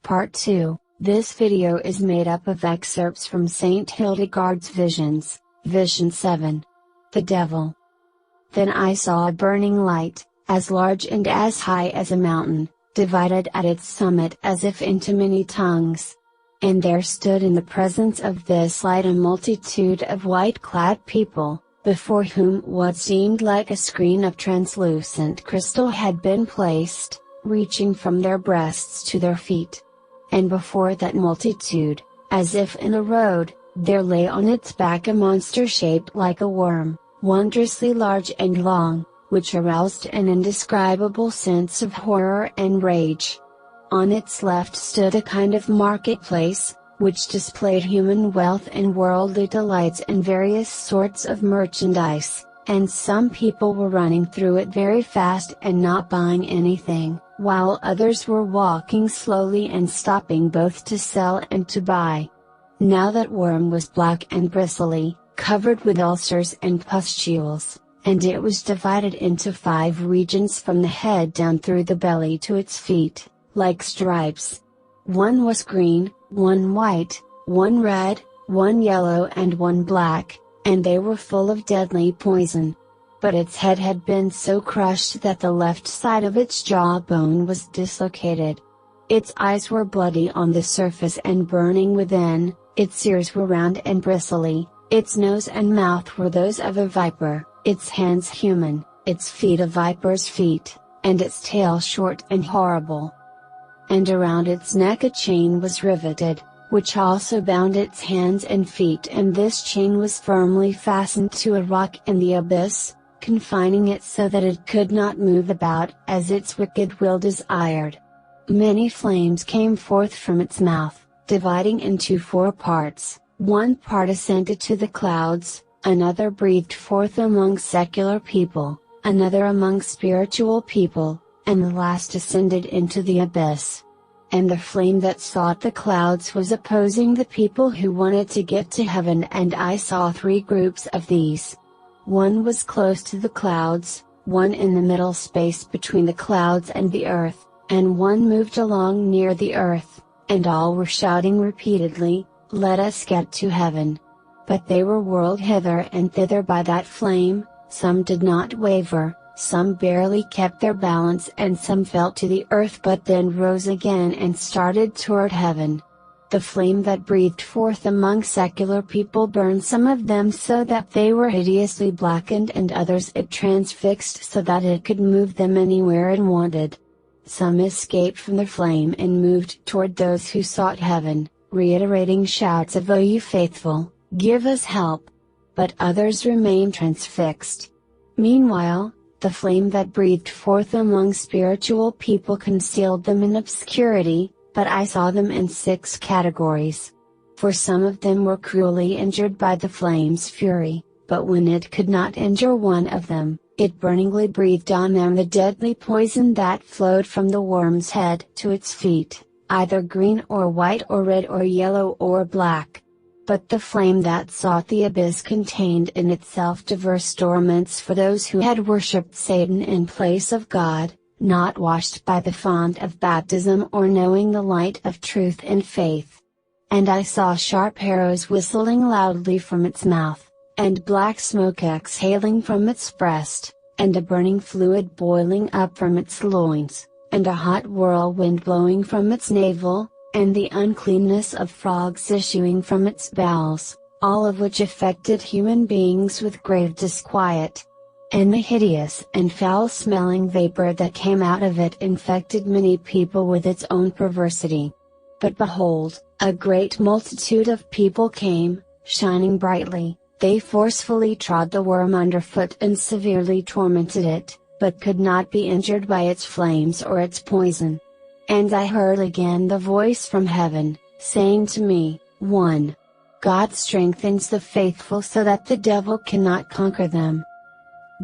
Part 2. This video is made up of excerpts from Saint Hildegard's Visions, Vision 7. The Devil. Then I saw a burning light, as large and as high as a mountain, divided at its summit as if into many tongues. And there stood in the presence of this light a multitude of white-clad people, before whom what seemed like a screen of translucent crystal had been placed, reaching from their breasts to their feet. And before that multitude, as if in a road, there lay on its back a monster shaped like a worm, wondrously large and long, which aroused an indescribable sense of horror and rage. On its left stood a kind of marketplace, which displayed human wealth and worldly delights and various sorts of merchandise, and some people were running through it very fast and not buying anything, while others were walking slowly and stopping both to sell and to buy. Now that worm was black and bristly, covered with ulcers and pustules, and it was divided into 5 regions from the head down through the belly to its feet, like stripes. One was green, one white, one red, one yellow and one black, and they were full of deadly poison. But its head had been so crushed that the left side of its jawbone was dislocated. Its eyes were bloody on the surface and burning within, its ears were round and bristly, its nose and mouth were those of a viper, its hands human, its feet a viper's feet, and its tail short and horrible. And around its neck a chain was riveted, which also bound its hands and feet, and this chain was firmly fastened to a rock in the abyss, confining it so that it could not move about as its wicked will desired. Many flames came forth from its mouth, dividing into 4 parts, one part ascended to the clouds, another breathed forth among secular people, another among spiritual people, and the last ascended into the abyss. And the flame that sought the clouds was opposing the people who wanted to get to heaven, and I saw 3 groups of these. One was close to the clouds, one in the middle space between the clouds and the earth, and one moved along near the earth, and all were shouting repeatedly, "Let us get to heaven!" But they were whirled hither and thither by that flame, some did not waver, some barely kept their balance, and some fell to the earth but then rose again and started toward heaven. The flame that breathed forth among secular people burned some of them so that they were hideously blackened, and others it transfixed so that it could move them anywhere it wanted. Some escaped from the flame and moved toward those who sought heaven, reiterating shouts of "O you faithful, give us help!" But others remained transfixed. Meanwhile, the flame that breathed forth among spiritual people concealed them in obscurity, but I saw them in 6 categories. For some of them were cruelly injured by the flame's fury, but when it could not injure one of them, it burningly breathed on them the deadly poison that flowed from the worm's head to its feet, either green or white or red or yellow or black. But the flame that sought the abyss contained in itself diverse torments for those who had worshipped Satan in place of God, not washed by the font of baptism or knowing the light of truth and faith. And I saw sharp arrows whistling loudly from its mouth, and black smoke exhaling from its breast, and a burning fluid boiling up from its loins, and a hot whirlwind blowing from its navel, and the uncleanness of frogs issuing from its bowels, all of which affected human beings with grave disquiet. And the hideous and foul-smelling vapor that came out of it infected many people with its own perversity. But behold, a great multitude of people came, shining brightly, they forcefully trod the worm underfoot and severely tormented it, but could not be injured by its flames or its poison. And I heard again the voice from heaven, saying to me, 1. God strengthens the faithful so that the devil cannot conquer them.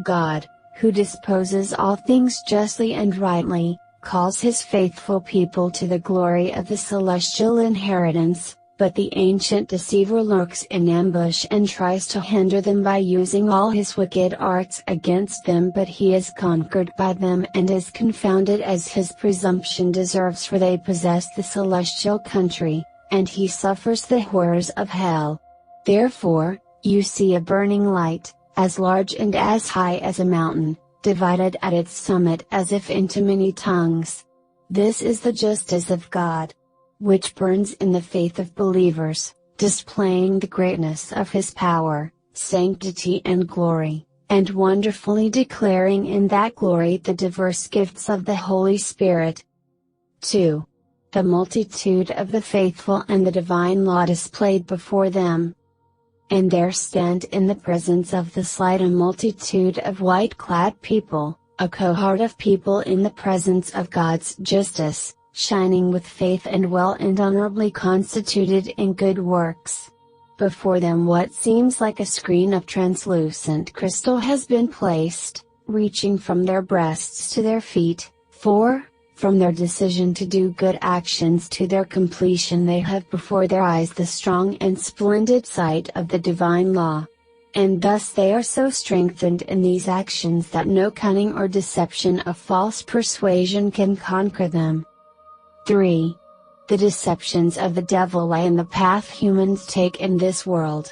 God, who disposes all things justly and rightly, calls his faithful people to the glory of the celestial inheritance, but the ancient deceiver lurks in ambush and tries to hinder them by using all his wicked arts against them, but he is conquered by them and is confounded as his presumption deserves, for they possess the celestial country, and he suffers the horrors of hell. Therefore, you see a burning light, as large and as high as a mountain, divided at its summit as if into many tongues. This is the justice of God, which burns in the faith of believers, displaying the greatness of His power, sanctity and glory, and wonderfully declaring in that glory the diverse gifts of the Holy Spirit. 2. The multitude of the faithful and the divine law displayed before them. And there stand in the presence of this light a multitude of white-clad people, a cohort of people in the presence of God's justice, shining with faith and well and honorably constituted in good works. Before them what seems like a screen of translucent crystal has been placed, reaching from their breasts to their feet, for, from their decision to do good actions to their completion, they have before their eyes the strong and splendid sight of the divine law. And thus they are so strengthened in these actions that no cunning or deception of false persuasion can conquer them. 3. The deceptions of the devil lie in the path humans take in this world.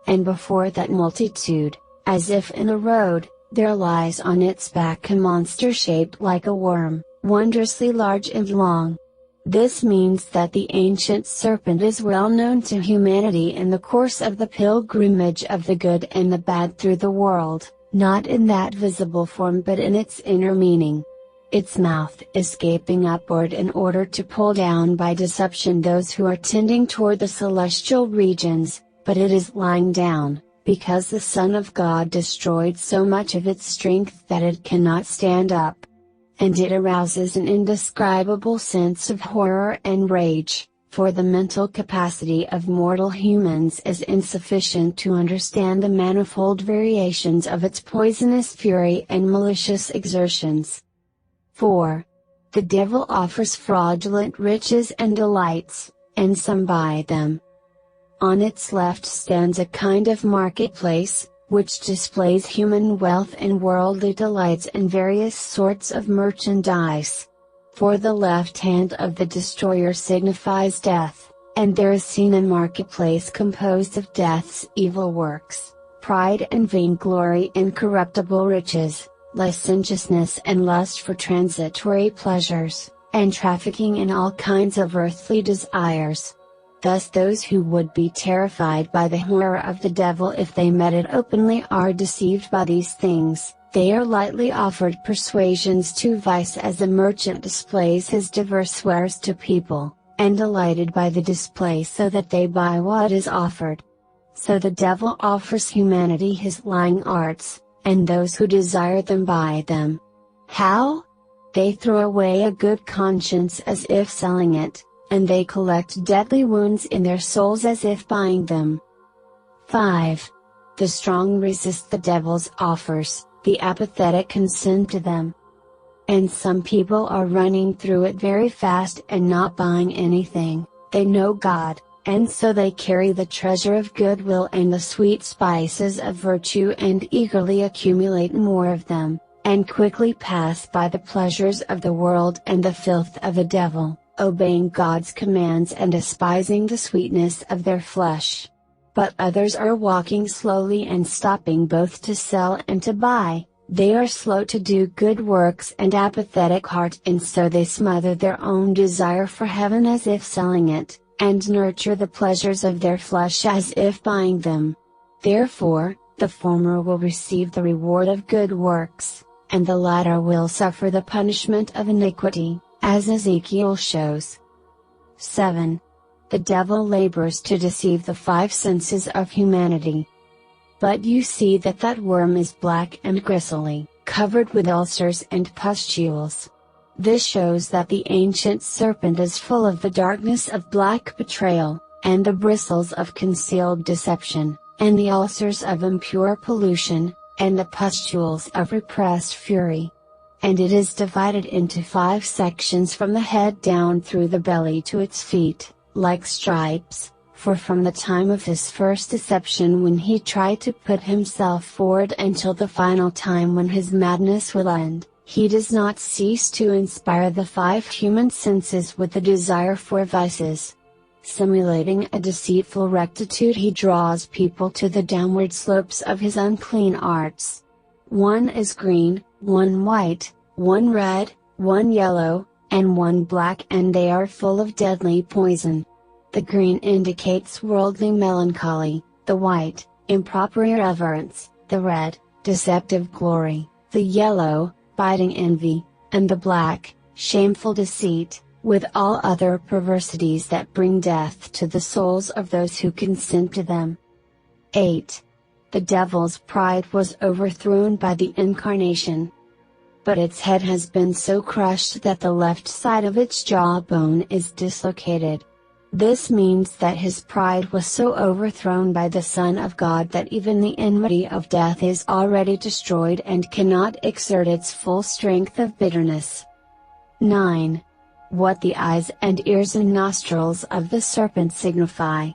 And before that multitude, as if in a road, there lies on its back a monster shaped like a worm, wondrously large and long. This means that the ancient serpent is well known to humanity in the course of the pilgrimage of the good and the bad through the world, not in that visible form but in its inner meaning. Its mouth is gaping upward in order to pull down by deception those who are tending toward the celestial regions, but it is lying down, because the Son of God destroyed so much of its strength that it cannot stand up. And it arouses an indescribable sense of horror and rage, for the mental capacity of mortal humans is insufficient to understand the manifold variations of its poisonous fury and malicious exertions. 4. The devil offers fraudulent riches and delights, and some buy them. On its left stands a kind of marketplace, which displays human wealth and worldly delights and various sorts of merchandise. For the left hand of the destroyer signifies death, and there is seen a marketplace composed of death's evil works, pride and vainglory, incorruptible riches, licentiousness and lust for transitory pleasures, and trafficking in all kinds of earthly desires. Thus those who would be terrified by the horror of the devil if they met it openly are deceived by these things. They are lightly offered persuasions to vice as the merchant displays his diverse wares to people, and delighted by the display so that they buy what is offered. So the devil offers humanity his lying arts, and those who desire them buy them. How? They throw away a good conscience as if selling it, and they collect deadly wounds in their souls as if buying them. 5. The strong resist the devil's offers, the apathetic consent to them. And some people are running through it very fast and not buying anything. They know God, and so they carry the treasure of goodwill and the sweet spices of virtue and eagerly accumulate more of them, and quickly pass by the pleasures of the world and the filth of the devil, obeying God's commands and despising the sweetness of their flesh. But others are walking slowly and stopping both to sell and to buy. They are slow to do good works and apathetic heart, and so they smother their own desire for heaven as if selling it, and nurture the pleasures of their flesh as if buying them. Therefore, the former will receive the reward of good works, and the latter will suffer the punishment of iniquity, as Ezekiel shows. 7. The devil labors to deceive the 5 senses of humanity. But you see that worm is black and gristly, covered with ulcers and pustules. This shows that the ancient serpent is full of the darkness of black betrayal, and the bristles of concealed deception, and the ulcers of impure pollution, and the pustules of repressed fury. And it is divided into 5 sections from the head down through the belly to its feet, like stripes, for from the time of his first deception when he tried to put himself forward until the final time when his madness will end, he does not cease to inspire the five human senses with the desire for vices. Simulating a deceitful rectitude, he draws people to the downward slopes of his unclean arts. One is green, one white, one red, one yellow, and one black, and they are full of deadly poison. The green indicates worldly melancholy, the white, improper irreverence, the red, deceptive glory, the yellow, biting envy, and the black, shameful deceit, with all other perversities that bring death to the souls of those who consent to them. 8. The devil's pride was overthrown by the Incarnation. But its head has been so crushed that the left side of its jawbone is dislocated. This means that his pride was so overthrown by the Son of God that even the enmity of death is already destroyed and cannot exert its full strength of bitterness. 9. What the eyes and ears and nostrils of the serpent signify.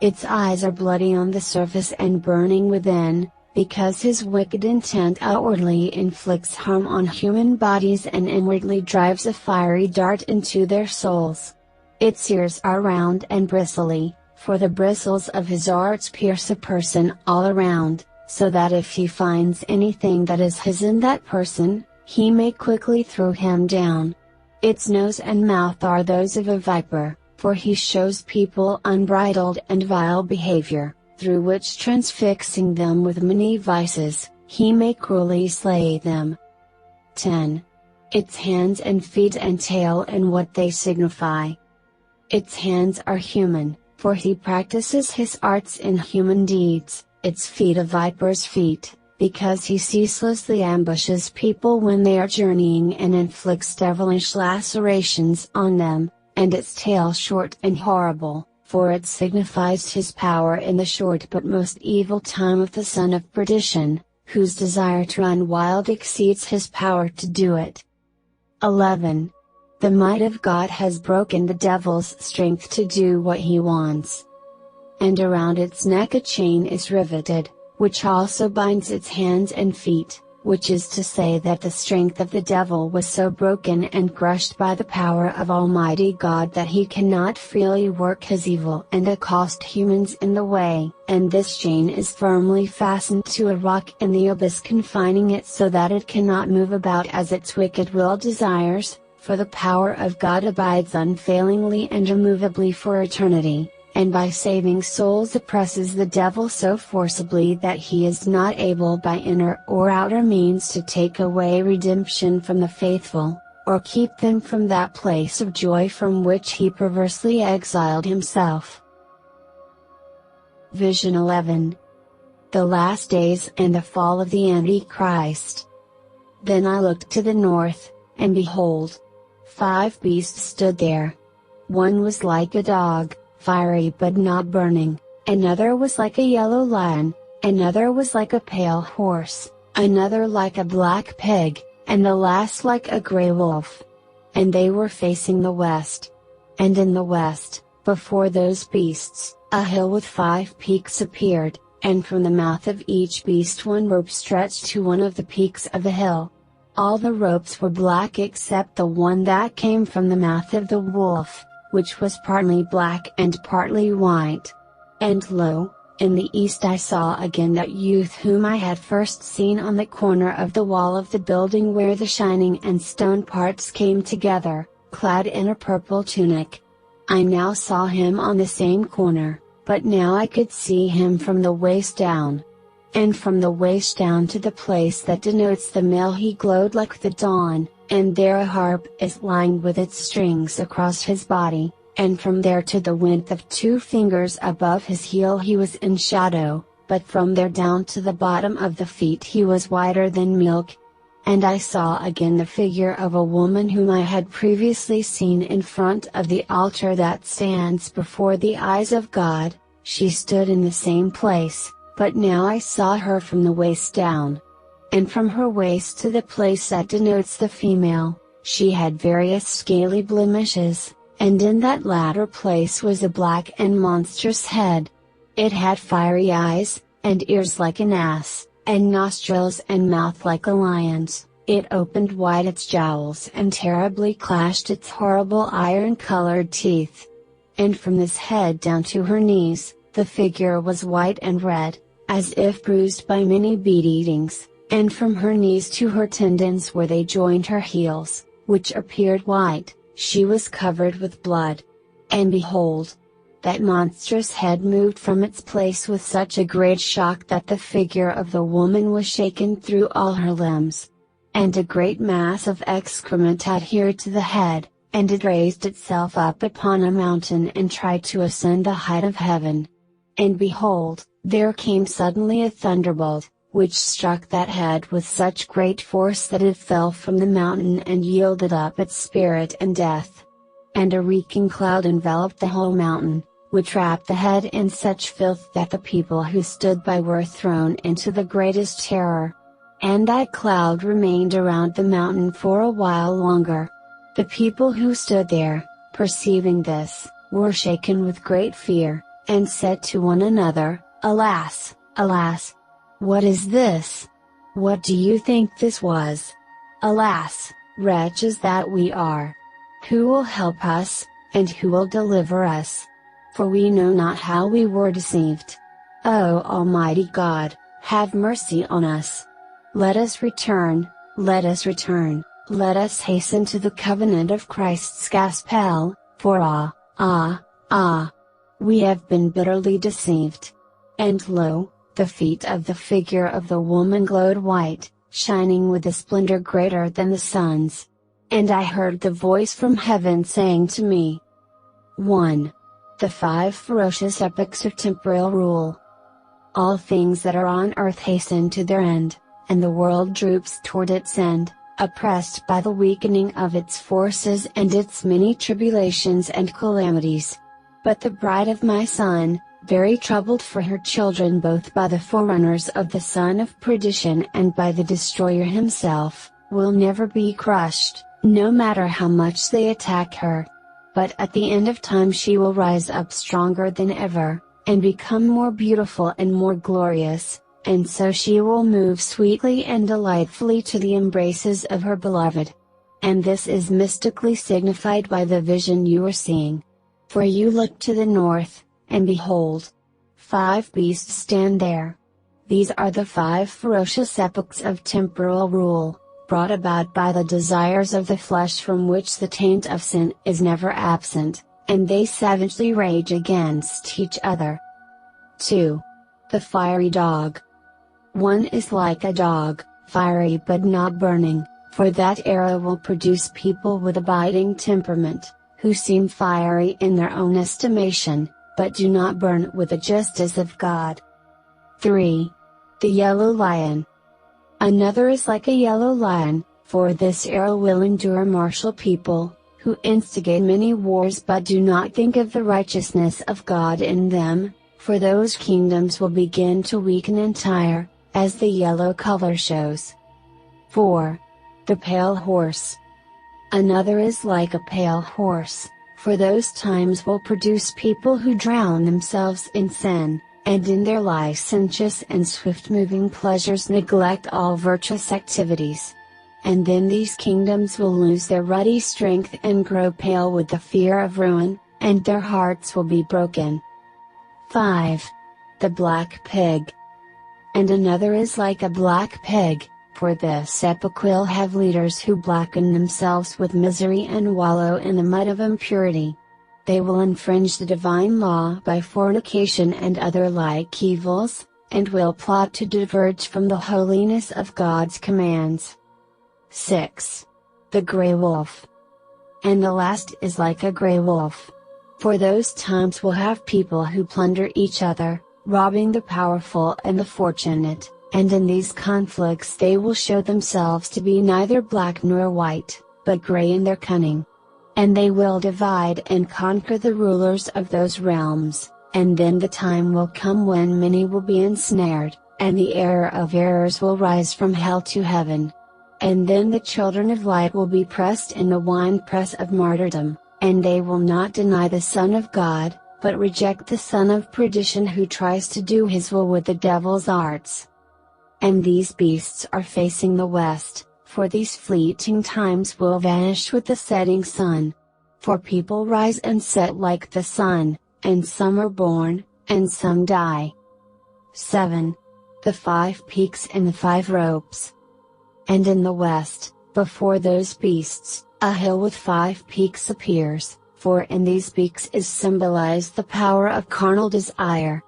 Its eyes are bloody on the surface and burning within, because his wicked intent outwardly inflicts harm on human bodies and inwardly drives a fiery dart into their souls. Its ears are round and bristly, for the bristles of his arts pierce a person all around, so that if he finds anything that is his in that person, he may quickly throw him down. Its nose and mouth are those of a viper, for he shows people unbridled and vile behavior, through which transfixing them with many vices, he may cruelly slay them. 10. Its hands and feet and tail and what they signify. Its hands are human, for he practices his arts in human deeds, its feet a viper's feet, because he ceaselessly ambushes people when they are journeying and inflicts devilish lacerations on them, and its tail short and horrible, for it signifies his power in the short but most evil time of the son of perdition, whose desire to run wild exceeds his power to do it. 11. The might of God has broken the devil's strength to do what he wants. And around its neck a chain is riveted, which also binds its hands and feet, which is to say that the strength of the devil was so broken and crushed by the power of Almighty God that he cannot freely work his evil and accost humans in the way, and this chain is firmly fastened to a rock in the abyss, confining it so that it cannot move about as its wicked will desires, for the power of God abides unfailingly and immovably for eternity, and by saving souls oppresses the devil so forcibly that he is not able by inner or outer means to take away redemption from the faithful, or keep them from that place of joy from which he perversely exiled himself. Vision 11. The last days and the fall of the Antichrist. Then I looked to the north, and behold, 5 beasts stood there. One was like a dog, fiery but not burning, another was like a yellow lion, another was like a pale horse, another like a black pig, and the last like a gray wolf. And they were facing the west. And in the west, before those beasts, a hill with 5 peaks appeared, and from the mouth of each beast one rope stretched to one of the peaks of the hill. All the ropes were black except the one that came from the mouth of the wolf, which was partly black and partly white. And lo, in the east I saw again that youth whom I had first seen on the corner of the wall of the building where the shining and stone parts came together, clad in a purple tunic. I now saw him on the same corner, but now I could see him from the waist down. And from the waist down to the place that denotes the male he glowed like the dawn, and there a harp is lying with its strings across his body, and from there to the width of 2 fingers above his heel he was in shadow, but from there down to the bottom of the feet he was whiter than milk. And I saw again the figure of a woman whom I had previously seen in front of the altar that stands before the eyes of God. She stood in the same place, but now I saw her from the waist down. And from her waist to the place that denotes the female, she had various scaly blemishes, And in that latter place was a black and monstrous head. It had fiery eyes, and ears like an ass, and nostrils and mouth like a lion's. It opened wide its jowls and terribly clashed its horrible iron-colored teeth. And from this head down to her knees, the figure was white and red, as if bruised by many beatings, and from her knees to her tendons where they joined her heels, which appeared white, she was covered with blood. And behold, that monstrous head moved from its place with such a great shock that the figure of the woman was shaken through all her limbs. And a great mass of excrement adhered to the head, and it raised itself up upon a mountain and tried to ascend the height of heaven. And behold, there came suddenly a thunderbolt, which struck that head with such great force that it fell from the mountain and yielded up its spirit in death. And a reeking cloud enveloped the whole mountain, which wrapped the head in such filth that the people who stood by were thrown into the greatest terror. And that cloud remained around the mountain for a while longer. The people who stood there, perceiving this, were shaken with great fear, and said to one another, "Alas, alas! What is this? What do you think this was? Alas, wretches that we are! Who will help us, and who will deliver us? For we know not how we were deceived. O Almighty God, have mercy on us! Let us return, let us return, let us hasten to the covenant of Christ's gospel, for we have been bitterly deceived." And lo, the feet of the figure of the woman glowed white, shining with a splendor greater than the sun's. And I heard the voice from heaven saying to me, 1. The 5 ferocious epochs of temporal rule. All things that are on earth hasten to their end, and the world droops toward its end, oppressed by the weakening of its forces and its many tribulations and calamities. But the bride of my Son, very troubled for her children both by the forerunners of the son of perdition and by the destroyer himself, will never be crushed, no matter how much they attack her. But at the end of time she will rise up stronger than ever, and become more beautiful and more glorious, and so she will move sweetly and delightfully to the embraces of her beloved. And this is mystically signified by the vision you are seeing. For you look to the north, and behold, 5 beasts stand there. These are the 5 ferocious epochs of temporal rule, brought about by the desires of the flesh from which the taint of sin is never absent, and they savagely rage against each other. 2. The fiery dog. One is like a dog, fiery but not burning, for that era will produce people with abiding temperament, who seem fiery in their own estimation, but do not burn with the justice of God. 3. The yellow lion. Another is like a yellow lion, for this era will endure martial people, who instigate many wars but do not think of the righteousness of God in them, for those kingdoms will begin to weaken and tire, as the yellow color shows. 4. The pale horse. Another is like a pale horse, for those times will produce people who drown themselves in sin, and in their licentious and swift-moving pleasures neglect all virtuous activities. And then these kingdoms will lose their ruddy strength and grow pale with the fear of ruin, and their hearts will be broken. 5. The black pig. And another is like a black pig, for this epoch will have leaders who blacken themselves with misery and wallow in the mud of impurity. They will infringe the divine law by fornication and other like evils, and will plot to diverge from the holiness of God's commands. 6. The grey wolf. And the last is like a grey wolf. For those times will have people who plunder each other, robbing the powerful and the fortunate, and in these conflicts they will show themselves to be neither black nor white, but grey in their cunning. And they will divide and conquer the rulers of those realms, and then the time will come when many will be ensnared, and the error of errors will rise from hell to heaven. And then the children of light will be pressed in the winepress of martyrdom, and they will not deny the Son of God, but reject the son of perdition who tries to do his will with the devil's arts. And these beasts are facing the west, for these fleeting times will vanish with the setting sun. For people rise and set like the sun, and some are born, and some die. 7. The 5 peaks and the 5 ropes. And in the west, before those beasts, a hill with 5 peaks appears, for in these peaks is symbolized the power of carnal desire.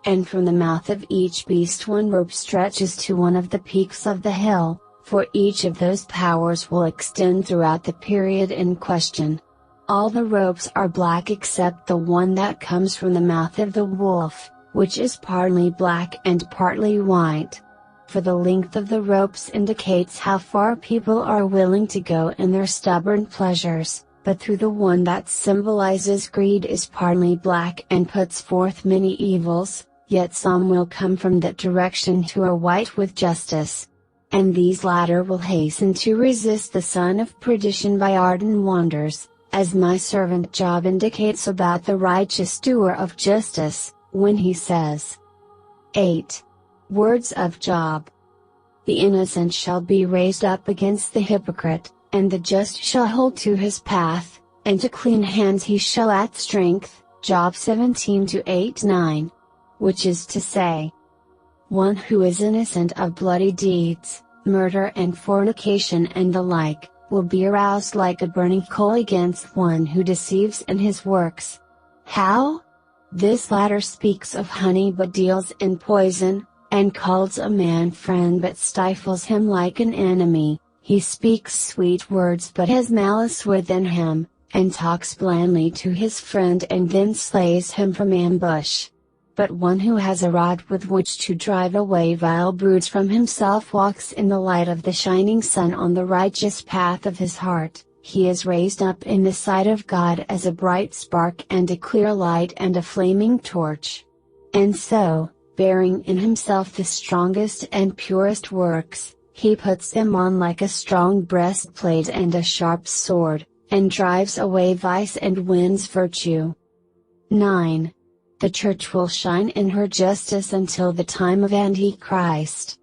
And from the mouth of each beast one rope stretches to one of the peaks of the hill, for each of those powers will extend throughout the period in question. All the ropes are black except the one that comes from the mouth of the wolf, which is partly black and partly white. For the length of the ropes indicates how far people are willing to go in their stubborn pleasures, but through the one that symbolizes greed is partly black and puts forth many evils, yet some will come from that direction who are white with justice. And these latter will hasten to resist the son of perdition by ardent wonders, as my servant Job indicates about the righteous doer of justice, when he says. 8. Words of Job. The innocent shall be raised up against the hypocrite, and the just shall hold to his path, and to clean hands he shall add strength, Job 17-8-9. Which is to say, one who is innocent of bloody deeds, murder and fornication and the like, will be aroused like a burning coal against one who deceives in his works. How? This latter speaks of honey but deals in poison, and calls a man friend but stifles him like an enemy. He speaks sweet words but has malice within him, and talks blandly to his friend and then slays him from ambush. But one who has a rod with which to drive away vile broods from himself walks in the light of the shining sun on the righteous path of his heart. He is raised up in the sight of God as a bright spark and a clear light and a flaming torch. And so, bearing in himself the strongest and purest works, he puts them on like a strong breastplate and a sharp sword, and drives away vice and wins virtue. 9. The Church will shine in her justice until the time of Antichrist.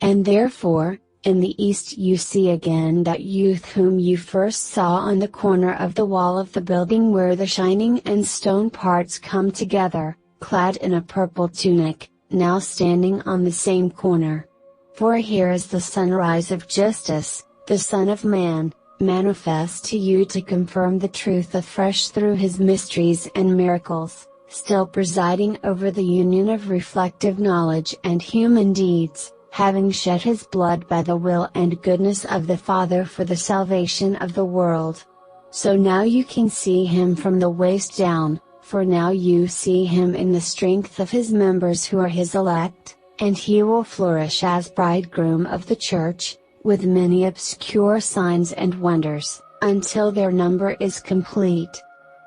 And therefore, in the east you see again that youth whom you first saw on the corner of the wall of the building where the shining and stone parts come together, clad in a purple tunic, now standing on the same corner. For here is the sunrise of justice, the Son of Man, manifest to you to confirm the truth afresh through his mysteries and miracles, still presiding over the union of reflective knowledge and human deeds, having shed his blood by the will and goodness of the Father for the salvation of the world. So now you can see him from the waist down, for now you see him in the strength of his members who are his elect, and he will flourish as bridegroom of the Church, with many obscure signs and wonders, until their number is complete.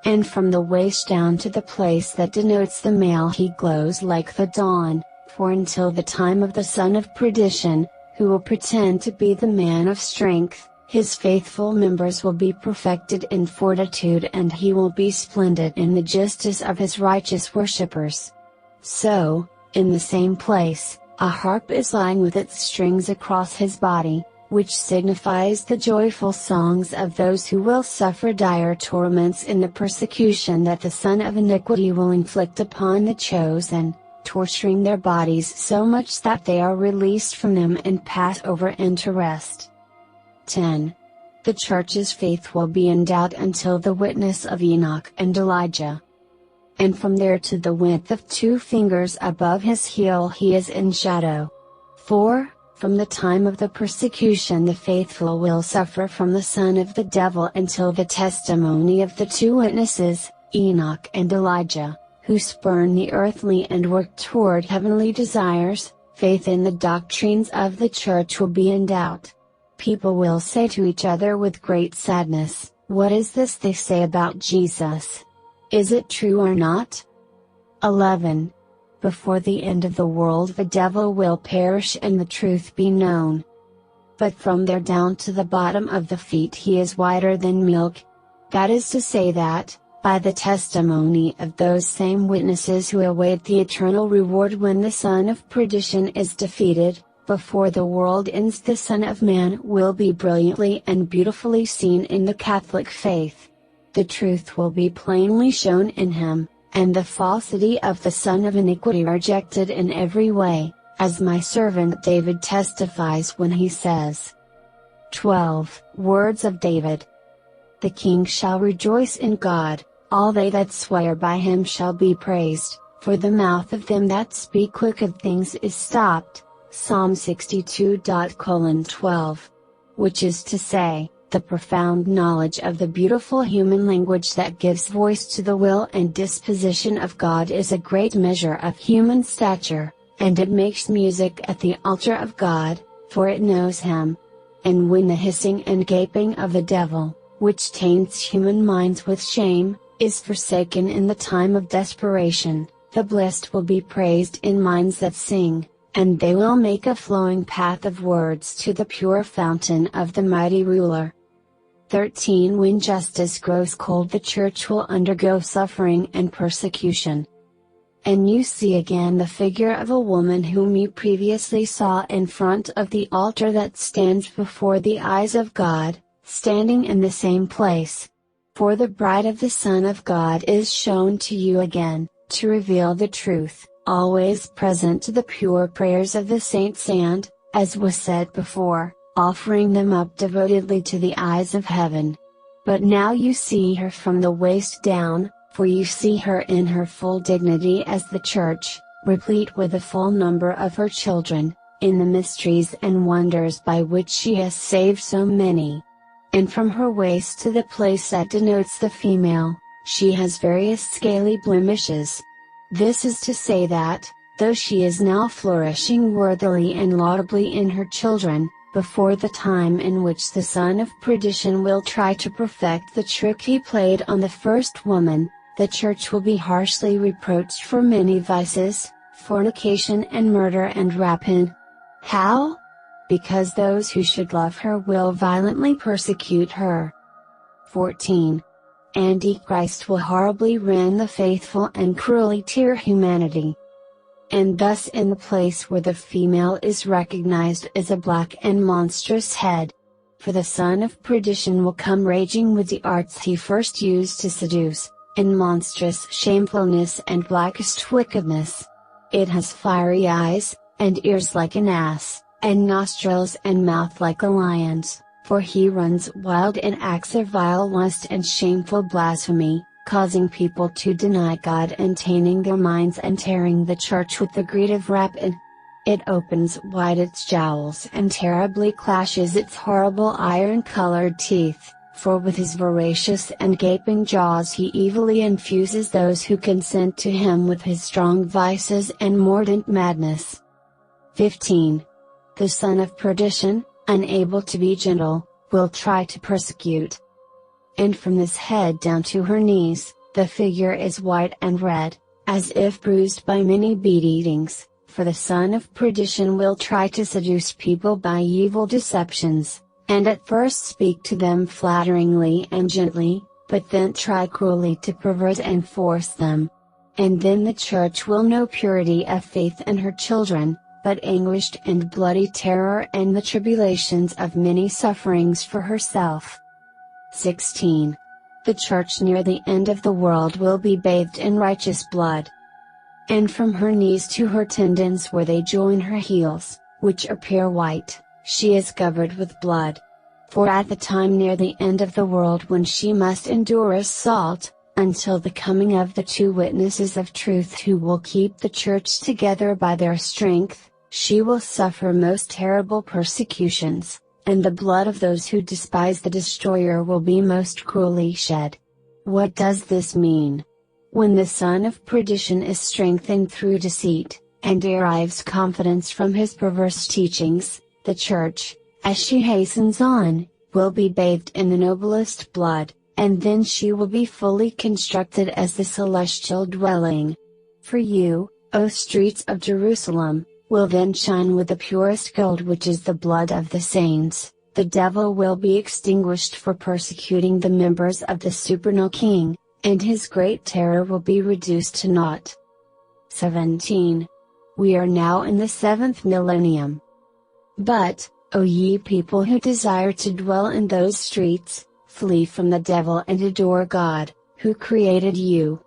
And from the waist down to the place that denotes the male he glows like the dawn, for until the time of the son of perdition, who will pretend to be the man of strength, his faithful members will be perfected in fortitude and he will be splendid in the justice of his righteous worshippers. So, in the same place, a harp is lying with its strings across his body, which signifies the joyful songs of those who will suffer dire torments in the persecution that the son of iniquity will inflict upon the chosen, torturing their bodies so much that they are released from them and pass over into rest. 10. The Church's faith will be in doubt until the witness of Enoch and Elijah. And from there to the width of 2 fingers above his heel he is in shadow. 4. From the time of the persecution the faithful will suffer from the son of the devil until the testimony of the 2 witnesses, Enoch and Elijah, who spurn the earthly and work toward heavenly desires, faith in the doctrines of the Church will be in doubt. People will say to each other with great sadness, "What is this they say about Jesus? Is it true or not?" 11. Before the end of the world the devil will perish and the truth be known. But from there down to the bottom of the feet he is whiter than milk. That is to say that, by the testimony of those same witnesses who await the eternal reward when the son of perdition is defeated, before the world ends the Son of Man will be brilliantly and beautifully seen in the Catholic faith. The truth will be plainly shown in him, and the falsity of the son of iniquity rejected in every way, as my servant David testifies when he says. 12. Words of David. The king shall rejoice in God, all they that swear by him shall be praised, for the mouth of them that speak wicked things is stopped. Psalm 62:12. Which is to say, the profound knowledge of the beautiful human language that gives voice to the will and disposition of God is a great measure of human stature, and it makes music at the altar of God, for it knows him. And when the hissing and gaping of the devil, which taints human minds with shame, is forsaken in the time of desperation, the blessed will be praised in minds that sing, and they will make a flowing path of words to the pure fountain of the mighty ruler. 13. When justice grows cold, the Church will undergo suffering and persecution. And you see again the figure of a woman whom you previously saw in front of the altar that stands before the eyes of God, standing in the same place. For the bride of the Son of God is shown to you again, to reveal the truth, always present to the pure prayers of the saints and, as was said before, offering them up devotedly to the eyes of heaven. But now you see her from the waist down, for you see her in her full dignity as the Church, replete with the full number of her children, in the mysteries and wonders by which she has saved so many. And from her waist to the place that denotes the female, she has various scaly blemishes. This is to say that, though she is now flourishing worthily and laudably in her children, before the time in which the son of perdition will try to perfect the trick he played on the first woman, the Church will be harshly reproached for many vices, fornication and murder and rapine. How? Because those who should love her will violently persecute her. 14. Antichrist will horribly rend the faithful and cruelly tear humanity. And thus in the place where the female is recognized as a black and monstrous head. For the son of perdition will come raging with the arts he first used to seduce, in monstrous shamefulness and blackest wickedness. It has fiery eyes, and ears like an ass, and nostrils and mouth like a lion's, for he runs wild in acts of vile lust and shameful blasphemy, causing people to deny God and tainting their minds and tearing the Church with the greed of rapine. It opens wide its jowls and terribly clashes its horrible iron-colored teeth, for with his voracious and gaping jaws he evilly infuses those who consent to him with his strong vices and mordant madness. 15. The son of perdition, unable to be gentle, will try to persecute. And from this head down to her knees, the figure is white and red, as if bruised by many beatings, for the son of perdition will try to seduce people by evil deceptions, and at first speak to them flatteringly and gently, but then try cruelly to pervert and force them. And then the Church will know purity of faith in her children, but anguished and bloody terror and the tribulations of many sufferings for herself. 16. The Church near the end of the world will be bathed in righteous blood. And from her knees to her tendons where they join her heels, which are pure white, she is covered with blood. For at the time near the end of the world when she must endure assault, until the coming of the two witnesses of truth who will keep the Church together by their strength, she will suffer most terrible persecutions, and the blood of those who despise the destroyer will be most cruelly shed. What does this mean? When the son of perdition is strengthened through deceit, and derives confidence from his perverse teachings, the Church, as she hastens on, will be bathed in the noblest blood, and then she will be fully constructed as the celestial dwelling. For you, O streets of Jerusalem, will then shine with the purest gold which is the blood of the saints, the devil will be extinguished for persecuting the members of the supernal king, and his great terror will be reduced to naught. 17. We are now in the 7th millennium. But, O ye people who desire to dwell in those streets, flee from the devil and adore God, who created you.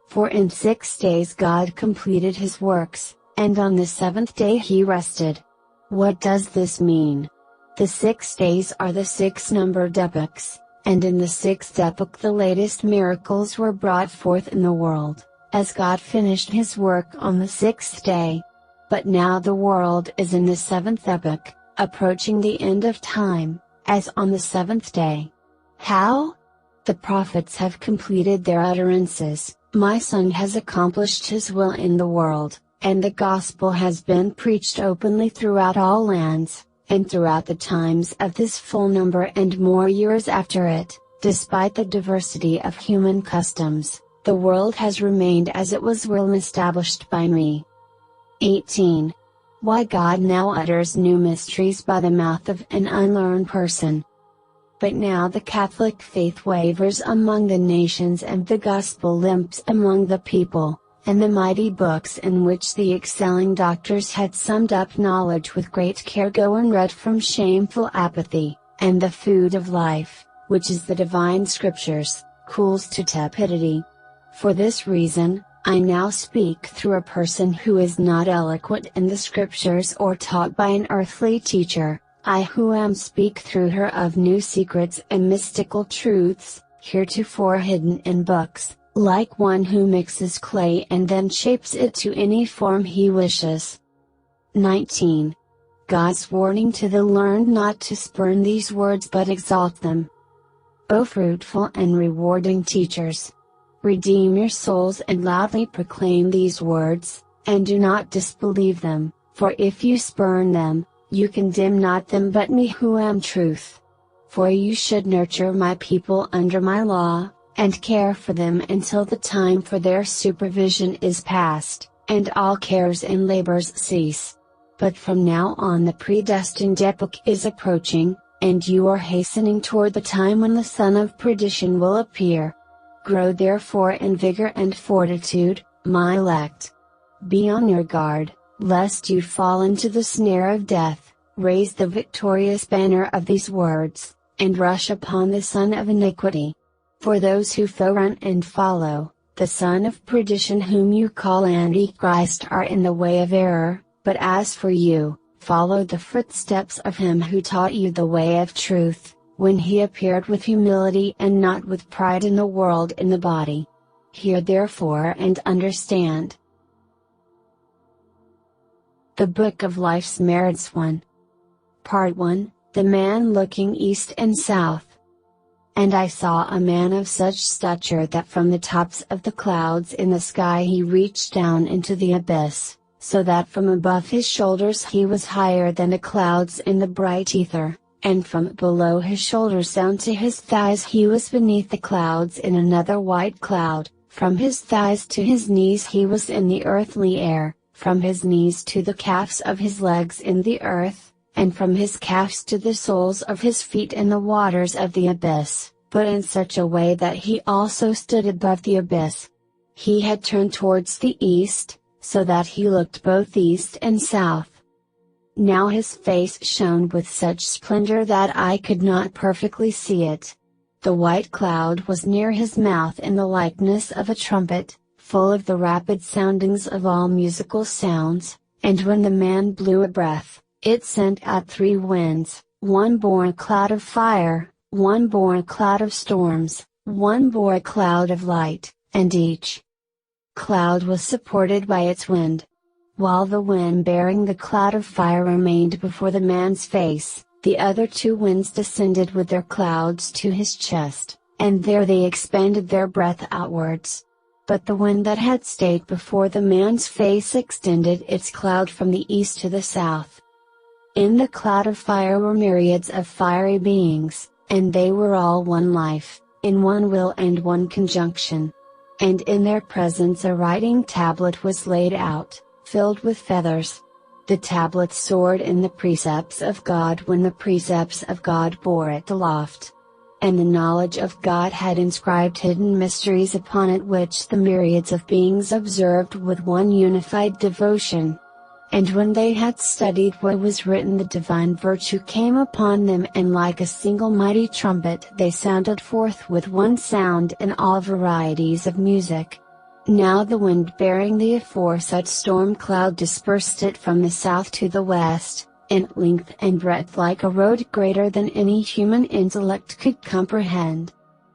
For in 6 days God completed his works, and on the 7th day he rested. What does this mean? The 6 days are the 6 numbered epochs, and in the 6th epoch the latest miracles were brought forth in the world, as God finished his work on the 6th day. But now the world is in the 7th epoch, approaching the end of time, as on the 7th day. How? The prophets have completed their utterances, my Son has accomplished his will in the world, and the gospel has been preached openly throughout all lands, and throughout the times of this full number and more years after it, despite the diversity of human customs, the world has remained as it was will established by me. 18. Why God now utters new mysteries by the mouth of an unlearned person. But now the Catholic faith wavers among the nations and the gospel limps among the people, and the mighty books in which the excelling doctors had summed up knowledge with great care go unread from shameful apathy, and the food of life, which is the divine scriptures, cools to tepidity. For this reason, I now speak through a person who is not eloquent in the scriptures or taught by an earthly teacher. I who am speak through her of new secrets and mystical truths, heretofore hidden in books, like one who mixes clay and then shapes it to any form he wishes. 19. God's warning to the learned not to spurn these words but exalt them. O fruitful and rewarding teachers! Redeem your souls and loudly proclaim these words, and do not disbelieve them, for if you spurn them, you condemn not them but me who am truth. For you should nurture my people under my law, and care for them until the time for their supervision is past, and all cares and labors cease. But from now on the predestined epoch is approaching, and you are hastening toward the time when the son of perdition will appear. Grow therefore in vigor and fortitude, my elect. Be on your guard, lest you fall into the snare of death. Raise the victorious banner of these words, and rush upon the son of iniquity. For those who forerun and follow, the son of perdition whom you call Antichrist are in the way of error, but as for you, follow the footsteps of him who taught you the way of truth, when he appeared with humility and not with pride in the world in the body. Hear therefore and understand. The Book of Life's Merits 1. Part 1, The Man Looking East and South. And I saw a man of such stature that from the tops of the clouds in the sky he reached down into the abyss, so that from above his shoulders he was higher than the clouds in the bright ether, and from below his shoulders down to his thighs he was beneath the clouds in another white cloud. From his thighs to his knees he was in the earthly air, from his knees to the calves of his legs in the earth, and from his calves to the soles of his feet in the waters of the abyss, but in such a way that he also stood above the abyss. He had turned towards the east, so that he looked both east and south. Now his face shone with such splendor that I could not perfectly see it. The white cloud was near his mouth in the likeness of a trumpet, full of the rapid soundings of all musical sounds, and when the man blew a breath, it sent out 3 winds, one bore a cloud of fire, one bore a cloud of storms, one bore a cloud of light, and each cloud was supported by its wind. While the wind bearing the cloud of fire remained before the man's face, the other 2 winds descended with their clouds to his chest, and there they expanded their breath outwards. But the wind that had stayed before the man's face extended its cloud from the east to the south. In the cloud of fire were myriads of fiery beings, and they were all one life, in one will and one conjunction. And in their presence a writing tablet was laid out, filled with feathers. The tablets soared in the precepts of God when the precepts of God bore it aloft. And the knowledge of God had inscribed hidden mysteries upon it which the myriads of beings observed with one unified devotion. And when they had studied what was written, the divine virtue came upon them, and like a single mighty trumpet they sounded forth with one sound in all varieties of music. Now the wind bearing the aforesaid storm cloud dispersed it from the south to the west, in length and breadth like a road greater than any human intellect could comprehend.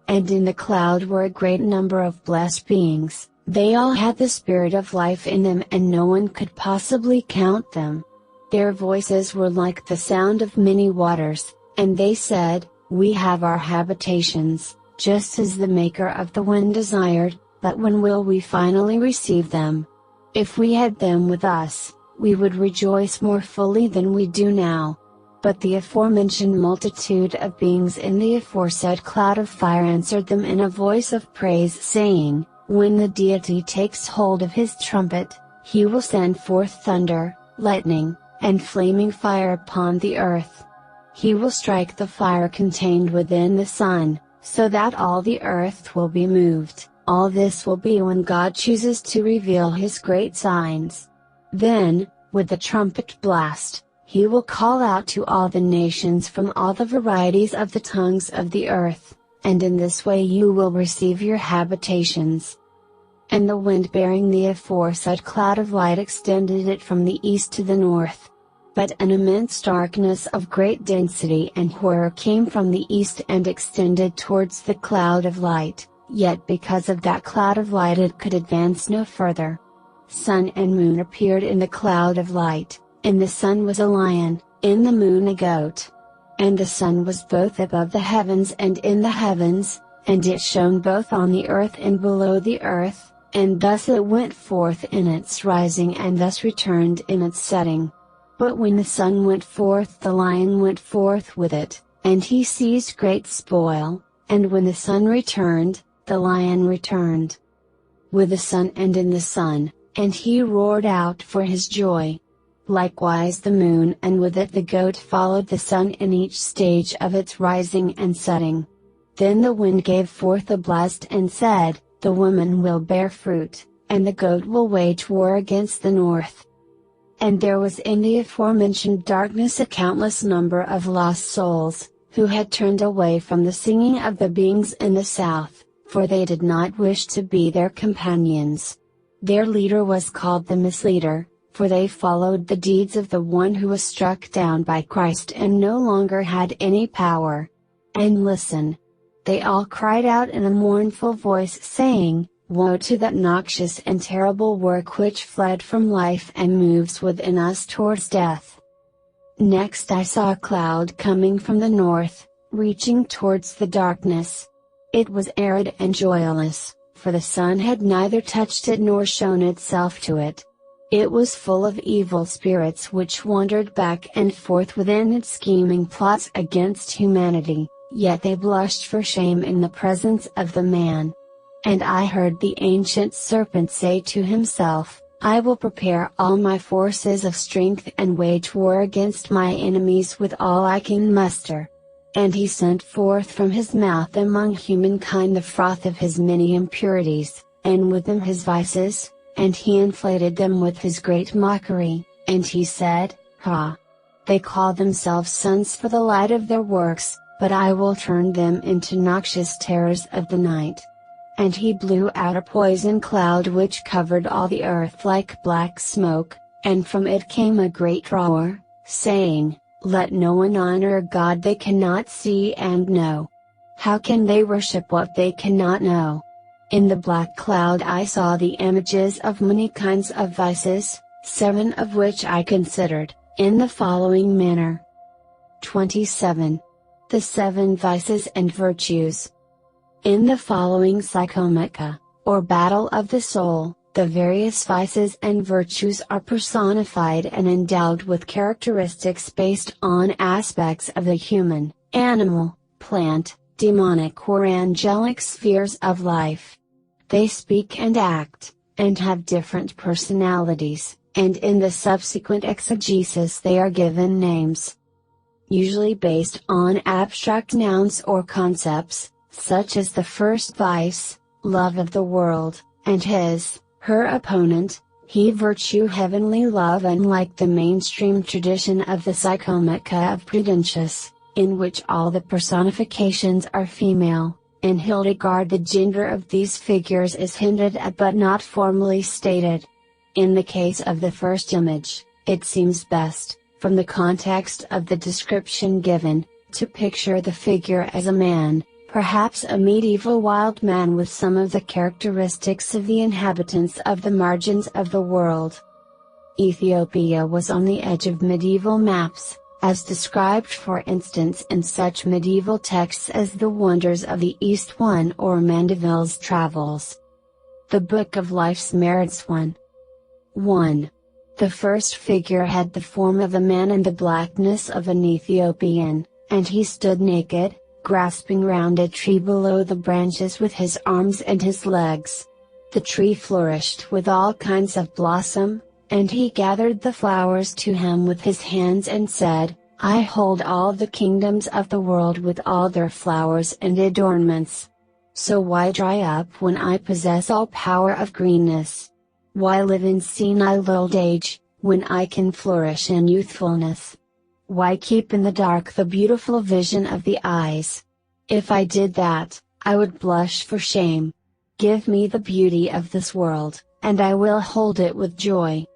And in the cloud were a great number of blessed beings. They all had the spirit of life in them, and no one could possibly count them. Their voices were like the sound of many waters, and they said, "We have our habitations, just as the Maker of the wind desired, but when will we finally receive them? If we had them with us, we would rejoice more fully than we do now." But the aforementioned multitude of beings in the aforesaid cloud of fire answered them in a voice of praise, saying, "When the deity takes hold of his trumpet, he will send forth thunder, lightning, and flaming fire upon the earth. He will strike the fire contained within the sun, so that all the earth will be moved. All this will be when God chooses to reveal his great signs. Then, with the trumpet blast, he will call out to all the nations from all the varieties of the tongues of the earth, and in this way you will receive your habitations." And the wind bearing the aforesaid cloud of light extended it from the east to the north. But an immense darkness of great density and horror came from the east and extended towards the cloud of light, yet because of that cloud of light it could advance no further. Sun and moon appeared in the cloud of light. In the sun was a lion, in the moon a goat. And the sun was both above the heavens and in the heavens, and it shone both on the earth and below the earth, and thus it went forth in its rising and thus returned in its setting. But when the sun went forth, the lion went forth with it, and he seized great spoil, and when the sun returned, the lion returned with the sun and in the sun, and he roared out for his joy. Likewise the moon, and with it the goat followed the sun in each stage of its rising and setting. Then the wind gave forth a blast and said, "The woman will bear fruit, and the goat will wage war against the north." And there was in the aforementioned darkness a countless number of lost souls, who had turned away from the singing of the beings in the south, for they did not wish to be their companions. Their leader was called the misleader, for they followed the deeds of the one who was struck down by Christ and no longer had any power. And listen! They all cried out in a mournful voice, saying, "Woe to that noxious and terrible work which fled from life and moves within us towards death." Next I saw a cloud coming from the north, reaching towards the darkness. It was arid and joyless, for the sun had neither touched it nor shown itself to it. It was full of evil spirits which wandered back and forth within its scheming plots against humanity, yet they blushed for shame in the presence of the man. And I heard the ancient serpent say to himself, "I will prepare all my forces of strength and wage war against my enemies with all I can muster." And he sent forth from his mouth among humankind the froth of his many impurities, and with them his vices, and he inflated them with his great mockery, and he said, "Ha! They call themselves sons for the light of their works, but I will turn them into noxious terrors of the night." And he blew out a poison cloud which covered all the earth like black smoke, and from it came a great roar, saying, "Let no one honor a God they cannot see and know. How can they worship what they cannot know?" In the black cloud I saw the images of many kinds of vices, 7 of which I considered, in the following manner. 27. The 7 vices and virtues. In the following psychomica, or battle of the soul, the various vices and virtues are personified and endowed with characteristics based on aspects of the human, animal, plant, demonic or angelic spheres of life. They speak and act, and have different personalities, and in the subsequent exegesis they are given names. Usually based on abstract nouns or concepts, such as the first vice, love of the world, and her opponent, he virtue heavenly love, unlike the mainstream tradition of the Psychomica of Prudentius, in which all the personifications are female. In Hildegard the gender of these figures is hinted at but not formally stated. In the case of the first image, it seems best, from the context of the description given, to picture the figure as a man, perhaps a medieval wild man with some of the characteristics of the inhabitants of the margins of the world. Ethiopia was on the edge of medieval maps, as described for instance in such medieval texts as the Wonders of the East 1 or Mandeville's Travels. The Book of Life's Merits 1. The first figure had the form of a man and the blackness of an Ethiopian, and he stood naked, grasping round a tree below the branches with his arms and his legs. The tree flourished with all kinds of blossom, and he gathered the flowers to him with his hands and said, I hold all the kingdoms of the world with all their flowers and adornments. So why dry up when I possess all power of greenness? Why live in senile old age, when I can flourish in youthfulness? Why keep in the dark the beautiful vision of the eyes? If I did that, I would blush for shame. Give me the beauty of this world, and I will hold it with joy.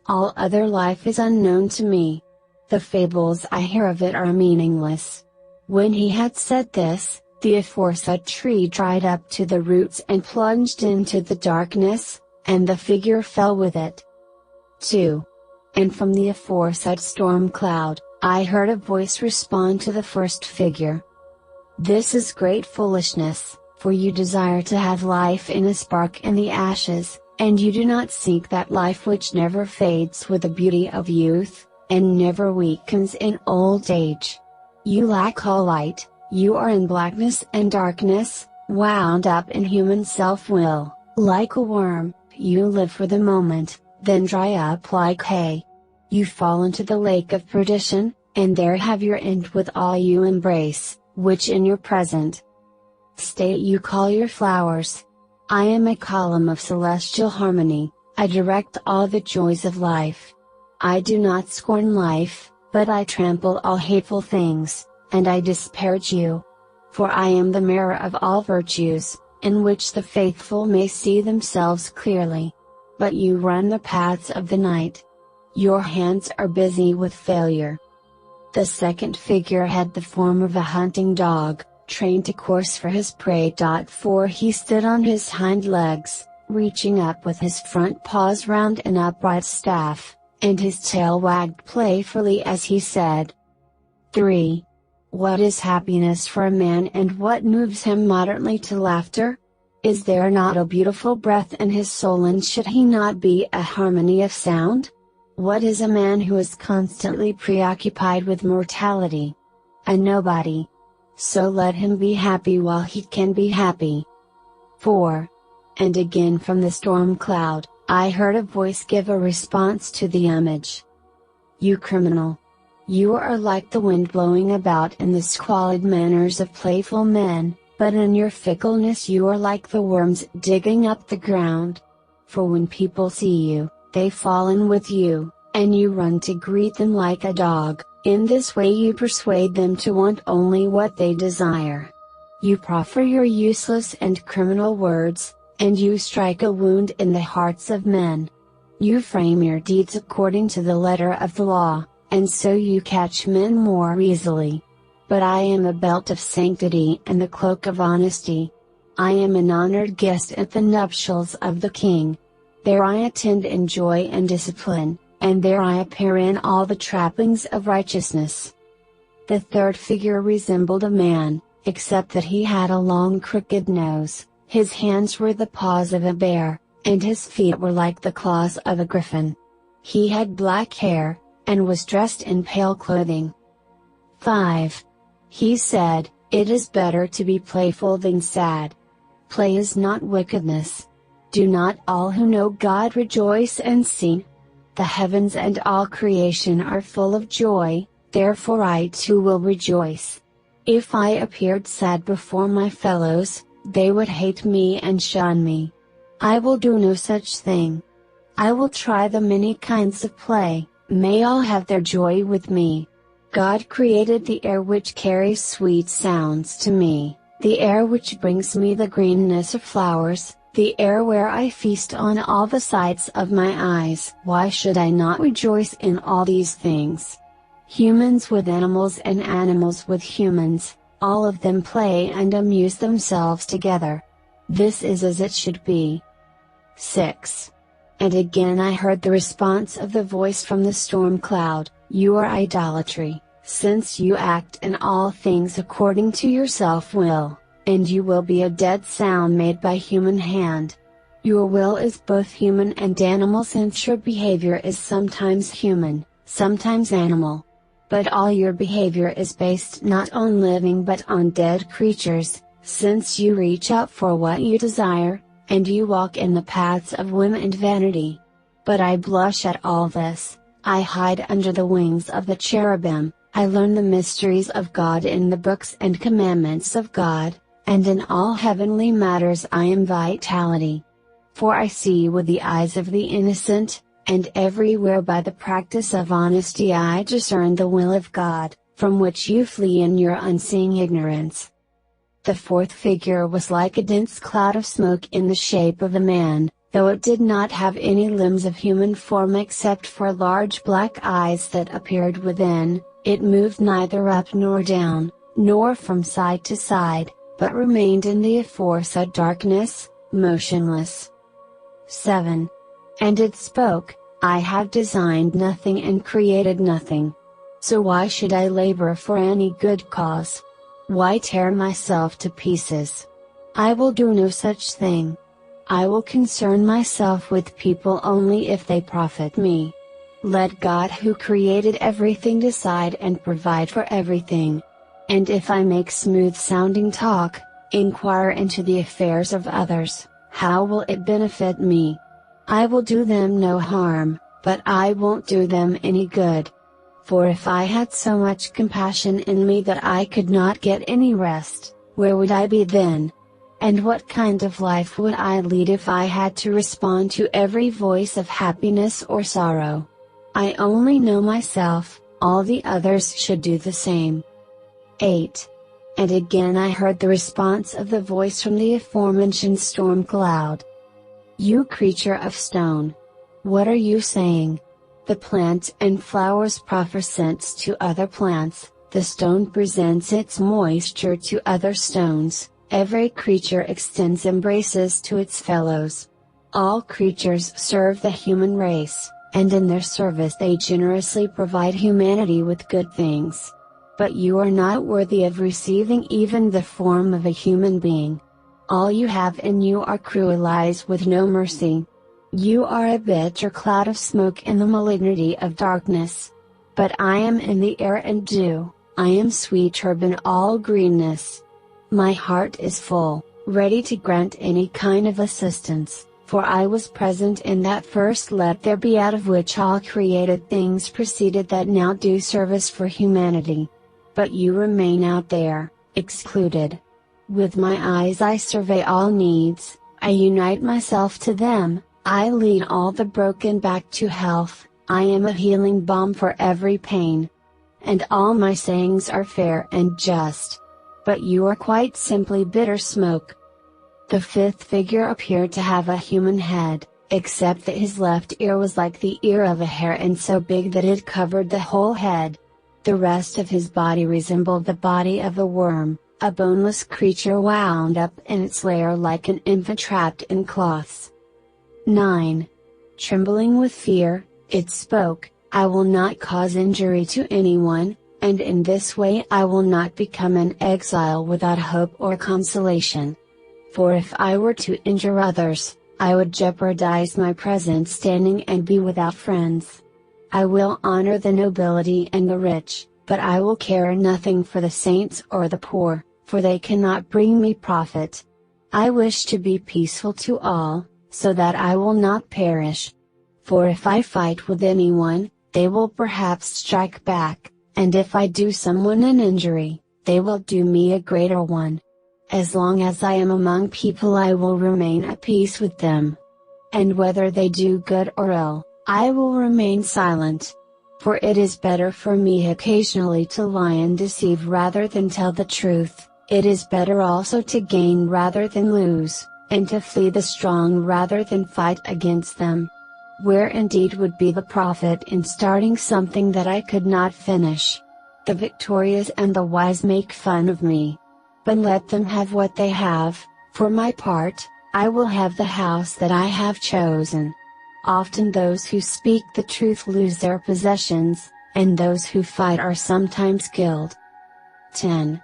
All other life is unknown to me. The fables I hear of it are meaningless. When he had said this, the aforesaid tree dried up to the roots and plunged into the darkness, and the figure fell with it. 2. And from the aforesaid storm cloud, I heard a voice respond to the first figure. This is great foolishness, for you desire to have life in a spark in the ashes, and you do not seek that life which never fades with the beauty of youth, and never weakens in old age. You lack all light, you are in blackness and darkness, wound up in human self-will, like a worm, you live for the moment, then dry up like hay. You fall into the lake of perdition, and there have your end with all you embrace, which in your present state you call your flowers. I am a column of celestial harmony, I direct all the joys of life. I do not scorn life, but I trample all hateful things, and I disparage you. For I am the mirror of all virtues, in which the faithful may see themselves clearly. But you run the paths of the night. Your hands are busy with failure. The second figure had the form of a hunting dog, trained to course for his prey. For he stood on his hind legs, reaching up with his front paws round an upright staff, and his tail wagged playfully as he said. 3. What is happiness for a man, and what moves him moderately to laughter? Is there not a beautiful breath in his soul, and should he not be a harmony of sound? What is a man who is constantly preoccupied with mortality? A nobody. So let him be happy while he can be happy. 4. And again from the storm cloud, I heard a voice give a response to the image. You criminal! You are like the wind blowing about in the squalid manners of playful men, but in your fickleness you are like the worms digging up the ground. For when people see you, they fall in with you, and you run to greet them like a dog. In this way you persuade them to want only what they desire. You proffer your useless and criminal words, and you strike a wound in the hearts of men. You frame your deeds according to the letter of the law, and so you catch men more easily. But I am a belt of sanctity and the cloak of honesty. I am an honored guest at the nuptials of the king. There I attend in joy and discipline, and there I appear in all the trappings of righteousness. The third figure resembled a man, except that he had a long crooked nose, his hands were the paws of a bear, and his feet were like the claws of a griffin. He had black hair, and was dressed in pale clothing. 5. He said, It is better to be playful than sad. Play is not wickedness. Do not all who know God rejoice and sing? the heavens and all creation are full of joy, therefore I too will rejoice. If I appeared sad before my fellows, they would hate me and shun me. I will do no such thing. I will try the many kinds of play, may all have their joy with me. God created the air which carries sweet sounds to me, the air which brings me the greenness of flowers, the air where I feast on all the sights of my eyes. Why should I not rejoice in all these things? Humans with animals and animals with humans, all of them play and amuse themselves together. This is as it should be. 6. And again I heard the response of the voice from the storm cloud, "Your idolatry, since you act in all things according to your self-will, and you will be a dead sound made by human hand. Your will is both human and animal, since your behavior is sometimes human, sometimes animal. But all your behavior is based not on living but on dead creatures, since you reach out for what you desire, and you walk in the paths of whim and vanity. But I blush at all this, I hide under the wings of the cherubim, I learn the mysteries of God in the books and commandments of God, and in all heavenly matters I am vitality. For I see with the eyes of the innocent, and everywhere by the practice of honesty I discern the will of God, from which you flee in your unseeing ignorance." The fourth figure was like a dense cloud of smoke in the shape of a man, though it did not have any limbs of human form except for large black eyes that appeared within. It moved neither up nor down, nor from side to side, but remained in the aforesaid darkness, motionless. 7. And it spoke, "I have designed nothing and created nothing. So why should I labor for any good cause? Why tear myself to pieces? I will do no such thing. I will concern myself with people only if they profit me. Let God who created everything decide and provide for everything. And if I make smooth-sounding talk, inquire into the affairs of others, how will it benefit me? I will do them no harm, but I won't do them any good. For if I had so much compassion in me that I could not get any rest, where would I be then? And what kind of life would I lead if I had to respond to every voice of happiness or sorrow? I only know myself, all the others should do the same." 8. And again I heard the response of the voice from the aforementioned storm cloud. "You creature of stone! What are you saying? The plant and flowers proffer scents to other plants, the stone presents its moisture to other stones, every creature extends embraces to its fellows. All creatures serve the human race, and in their service they generously provide humanity with good things. But you are not worthy of receiving even the form of a human being. All you have in you are cruel eyes with no mercy. You are a bitter cloud of smoke in the malignity of darkness. But I am in the air and dew, I am sweet herb in all greenness. My heart is full, ready to grant any kind of assistance, for I was present in that first let there be out of which all created things proceeded that now do service for humanity. But you remain out there, excluded. With my eyes I survey all needs, I unite myself to them, I lead all the broken back to health, I am a healing balm for every pain. And all my sayings are fair and just. But you are quite simply bitter smoke." The fifth figure appeared to have a human head, except that his left ear was like the ear of a hare and so big that it covered the whole head. The rest of his body resembled the body of a worm, a boneless creature wound up in its lair like an infant trapped in cloths. 9. Trembling with fear, it spoke, "I will not cause injury to anyone, and in this way I will not become an exile without hope or consolation. For if I were to injure others, I would jeopardize my present standing and be without friends. I will honor the nobility and the rich, but I will care nothing for the saints or the poor, for they cannot bring me profit. I wish to be peaceful to all, so that I will not perish. For if I fight with anyone, they will perhaps strike back, and if I do someone an injury, they will do me a greater one. As long as I am among people I will remain at peace with them. And whether they do good or ill, I will remain silent. For it is better for me occasionally to lie and deceive rather than tell the truth, it is better also to gain rather than lose, and to flee the strong rather than fight against them. Where indeed would be the profit in starting something that I could not finish? The victorious and the wise make fun of me. But let them have what they have, for my part, I will have the house that I have chosen. Often those who speak the truth lose their possessions, and those who fight are sometimes killed. 10.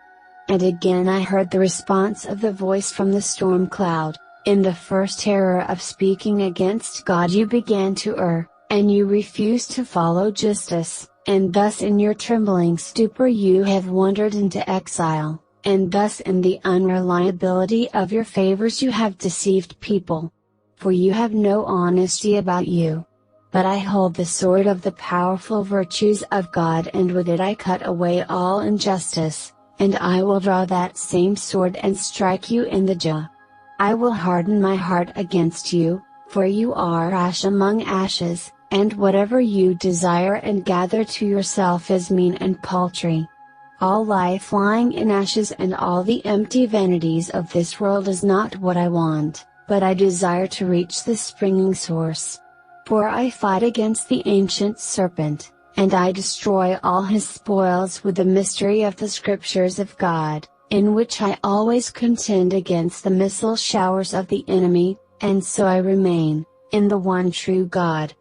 And again I heard the response of the voice from the storm cloud. In the first error of speaking against God you began to err, and you refused to follow justice, and thus in your trembling stupor you have wandered into exile, and thus in the unreliability of your favors you have deceived people. For you have no honesty about you. But I hold the sword of the powerful virtues of God, and with it I cut away all injustice, and I will draw that same sword and strike you in the jaw. I will harden my heart against you, for you are ash among ashes, and whatever you desire and gather to yourself is mean and paltry. All life lying in ashes and all the empty vanities of this world is not what I want, but I desire to reach the springing source. For I fight against the ancient serpent, and I destroy all his spoils with the mystery of the scriptures of God, in which I always contend against the missile showers of the enemy, and so I remain, in the one true God.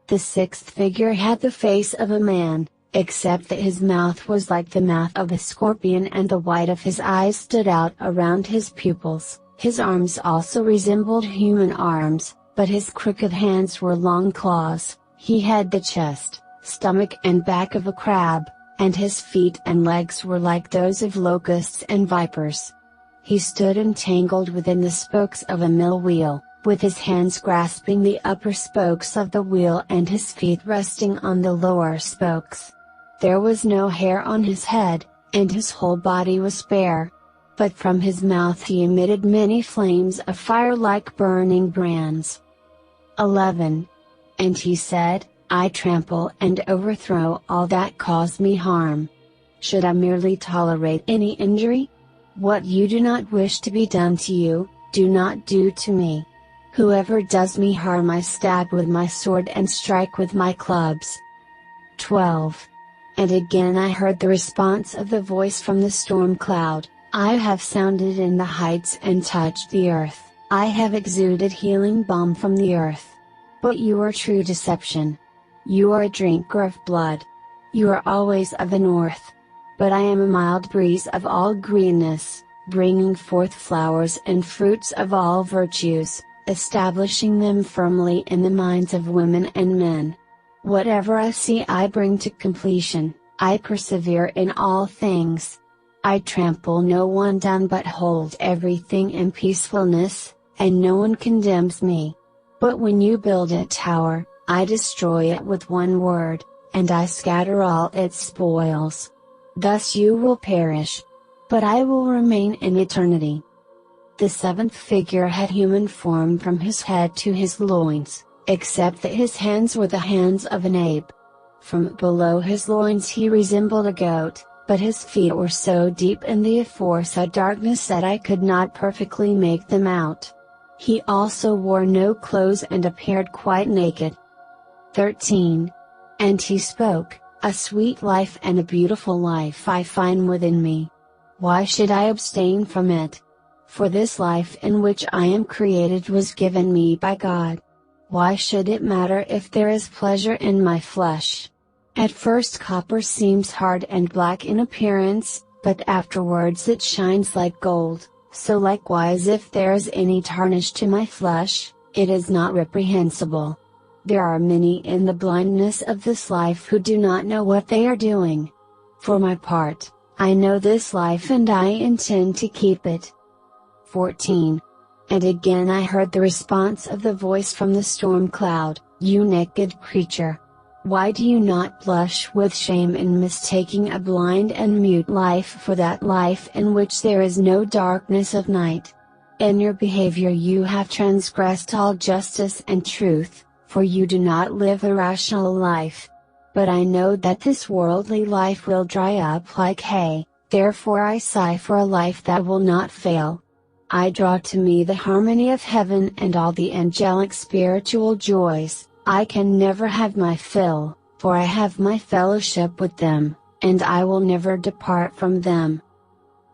The sixth figure had the face of a man, except that his mouth was like the mouth of a scorpion and the white of his eyes stood out around his pupils. His arms also resembled human arms, but his crooked hands were long claws. He had the chest, stomach and back of a crab, and his feet and legs were like those of locusts and vipers. He stood entangled within the spokes of a mill wheel, with his hands grasping the upper spokes of the wheel and his feet resting on the lower spokes. There was no hair on his head, and his whole body was bare. But from his mouth he emitted many flames of fire like burning brands. 11. And he said, I trample and overthrow all that cause me harm. Should I merely tolerate any injury? What you do not wish to be done to you, do not do to me. Whoever does me harm I stab with my sword and strike with my clubs. 12. And again I heard the response of the voice from the storm cloud, I have sounded in the heights and touched the earth, I have exuded healing balm from the earth. But you are true deception. You are a drinker of blood. You are always of the north. But I am a mild breeze of all greenness, bringing forth flowers and fruits of all virtues, establishing them firmly in the minds of women and men. Whatever I see I bring to completion, I persevere in all things. I trample no one down but hold everything in peacefulness, and no one condemns me. But when you build a tower, I destroy it with one word, and I scatter all its spoils. Thus you will perish. But I will remain in eternity. The seventh figure had human form from his head to his loins, except that his hands were the hands of an ape. From below his loins he resembled a goat, but his feet were so deep in the aforesaid darkness that I could not perfectly make them out. He also wore no clothes and appeared quite naked. 13. And he spoke, a sweet life and a beautiful life I find within me. Why should I abstain from it? For this life in which I am created was given me by God. Why should it matter if there is pleasure in my flesh? At first copper seems hard and black in appearance, but afterwards it shines like gold, so likewise if there is any tarnish to my flesh, it is not reprehensible. There are many in the blindness of this life who do not know what they are doing. For my part, I know this life and I intend to keep it. 14. And again I heard the response of the voice from the storm cloud, You naked creature! Why do you not blush with shame in mistaking a blind and mute life for that life in which there is no darkness of night? In your behavior you have transgressed all justice and truth, for you do not live a rational life. But I know that this worldly life will dry up like hay, therefore I sigh for a life that will not fail. I draw to me the harmony of heaven and all the angelic spiritual joys. I can never have my fill, for I have my fellowship with them, and I will never depart from them.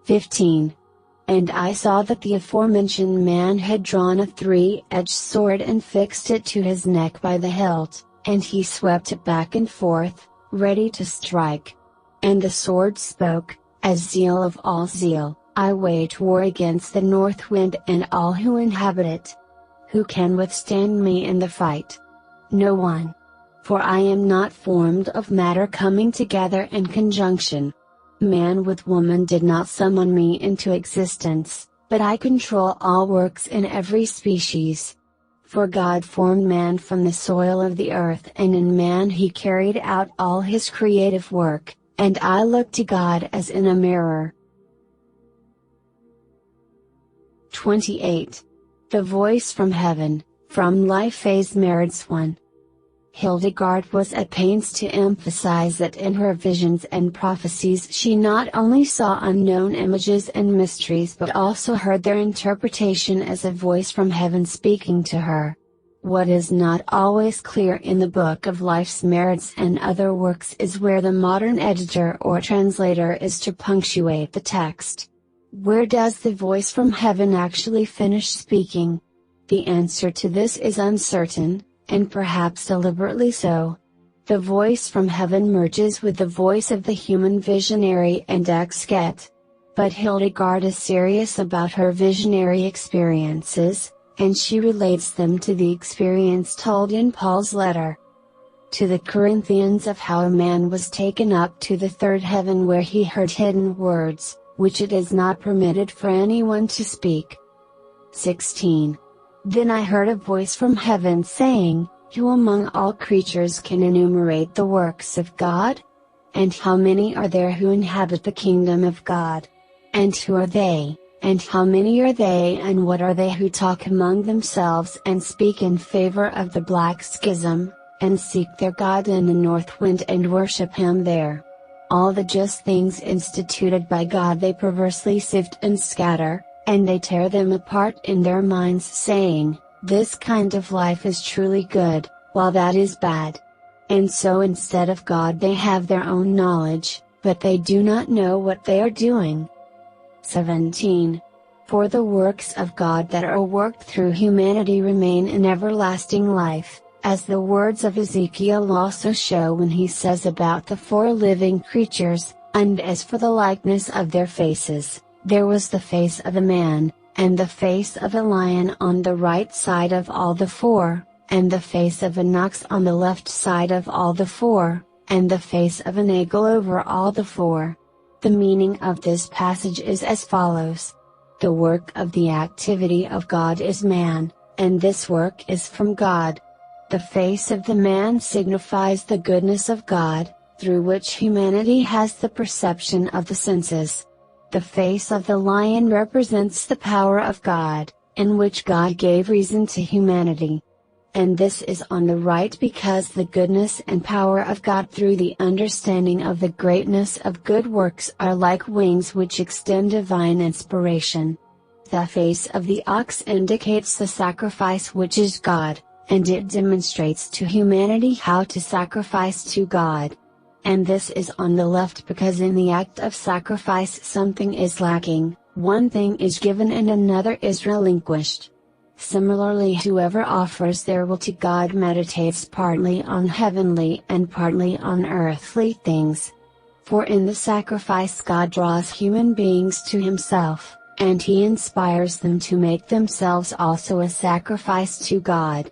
15. And I saw that the aforementioned man had drawn a three-edged sword and fixed it to his neck by the hilt, and he swept it back and forth, ready to strike. And the sword spoke, as zeal of all zeal, I wage war against the north wind and all who inhabit it. Who can withstand me in the fight? No one. For I am not formed of matter coming together in conjunction. Man with woman did not summon me into existence, but I control all works in every species. For God formed man from the soil of the earth, and in man he carried out all his creative work, and I look to God as in a mirror. 28. The Voice from Heaven, from Life Phase Merits 1. Hildegard was at pains to emphasize that in her visions and prophecies she not only saw unknown images and mysteries but also heard their interpretation as a voice from heaven speaking to her. What is not always clear in the Book of Life's Merits and other works is where the modern editor or translator is to punctuate the text. Where does the voice from heaven actually finish speaking? The answer to this is uncertain, and perhaps deliberately so. The voice from heaven merges with the voice of the human visionary and exegete. But Hildegard is serious about her visionary experiences, and she relates them to the experience told in Paul's letter to the Corinthians of how a man was taken up to the third heaven where he heard hidden words, which it is not permitted for anyone to speak. 16. Then I heard a voice from heaven saying, Who among all creatures can enumerate the works of God? And how many are there who inhabit the kingdom of God? And who are they, and how many are they, and what are they who talk among themselves and speak in favor of the black schism, and seek their God in the north wind and worship him there? All the just things instituted by God they perversely sift and scatter, and they tear them apart in their minds, saying, This kind of life is truly good, while that is bad. And so instead of God they have their own knowledge, but they do not know what they are doing. 17. For the works of God that are worked through humanity remain in everlasting life, as the words of Ezekiel also show when he says about the four living creatures, And as for the likeness of their faces, there was the face of a man, and the face of a lion on the right side of all the four, and the face of an ox on the left side of all the four, and the face of an eagle over all the four. The meaning of this passage is as follows. The work of the activity of God is man, and this work is from God. The face of the man signifies the goodness of God, through which humanity has the perception of the senses. The face of the lion represents the power of God, in which God gave reason to humanity. And this is on the right because the goodness and power of God through the understanding of the greatness of good works are like wings which extend divine inspiration. The face of the ox indicates the sacrifice which is God, and it demonstrates to humanity how to sacrifice to God. And this is on the left because in the act of sacrifice something is lacking, one thing is given and another is relinquished. Similarly, whoever offers their will to God meditates partly on heavenly and partly on earthly things. For in the sacrifice God draws human beings to himself, and he inspires them to make themselves also a sacrifice to God.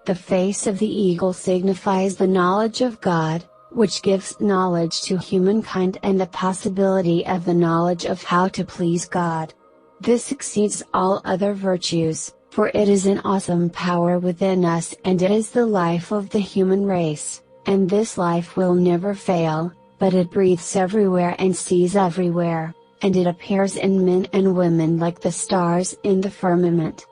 The face of the eagle signifies the knowledge of God, which gives knowledge to humankind and the possibility of the knowledge of how to please God. This exceeds all other virtues, For it is an awesome power within us, and it is the life of the human race, and this life will never fail, but it breathes everywhere and sees everywhere, and it appears in men and women like the stars in the firmament.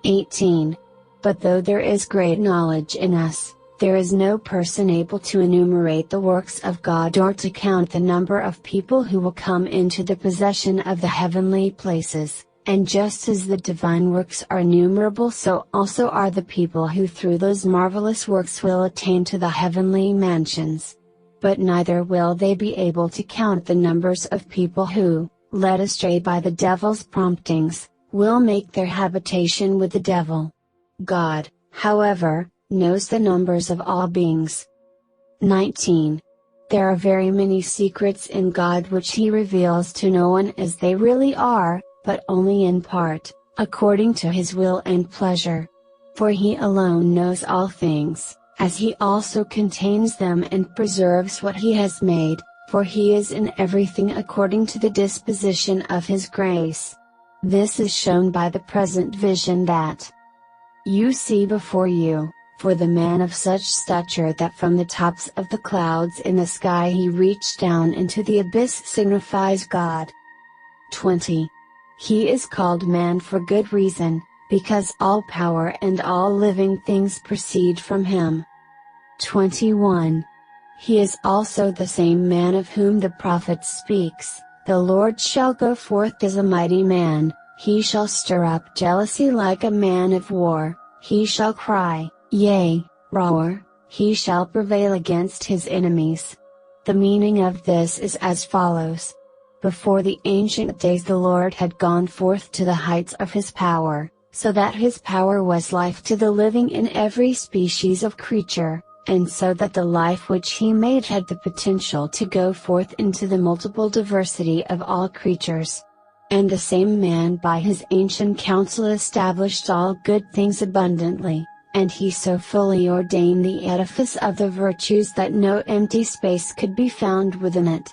18. But though there is great knowledge in us, there is no person able to enumerate the works of God or to count the number of people who will come into the possession of the heavenly places, and just as the divine works are innumerable, so also are the people who through those marvelous works will attain to the heavenly mansions. But neither will they be able to count the numbers of people who, led astray by the devil's promptings, will make their habitation with the devil. God, however, knows the numbers of all beings. 19. There are very many secrets in God which He reveals to no one as they really are, but only in part, according to His will and pleasure. For He alone knows all things, as He also contains them and preserves what He has made, for He is in everything according to the disposition of His grace. This is shown by the present vision that you see before you, for the man of such stature that from the tops of the clouds in the sky he reached down into the abyss signifies God. 20. He is called man for good reason, because all power and all living things proceed from Him. 21. He is also the same man of whom the prophet speaks, the Lord shall go forth as a mighty man, He shall stir up jealousy like a man of war, He shall cry, yea, roar, He shall prevail against His enemies. The meaning of this is as follows. Before the ancient days the Lord had gone forth to the heights of His power, so that His power was life to the living in every species of creature, and so that the life which He made had the potential to go forth into the multiple diversity of all creatures. And the same man by His ancient counsel established all good things abundantly, and He so fully ordained the edifice of the virtues that no empty space could be found within it.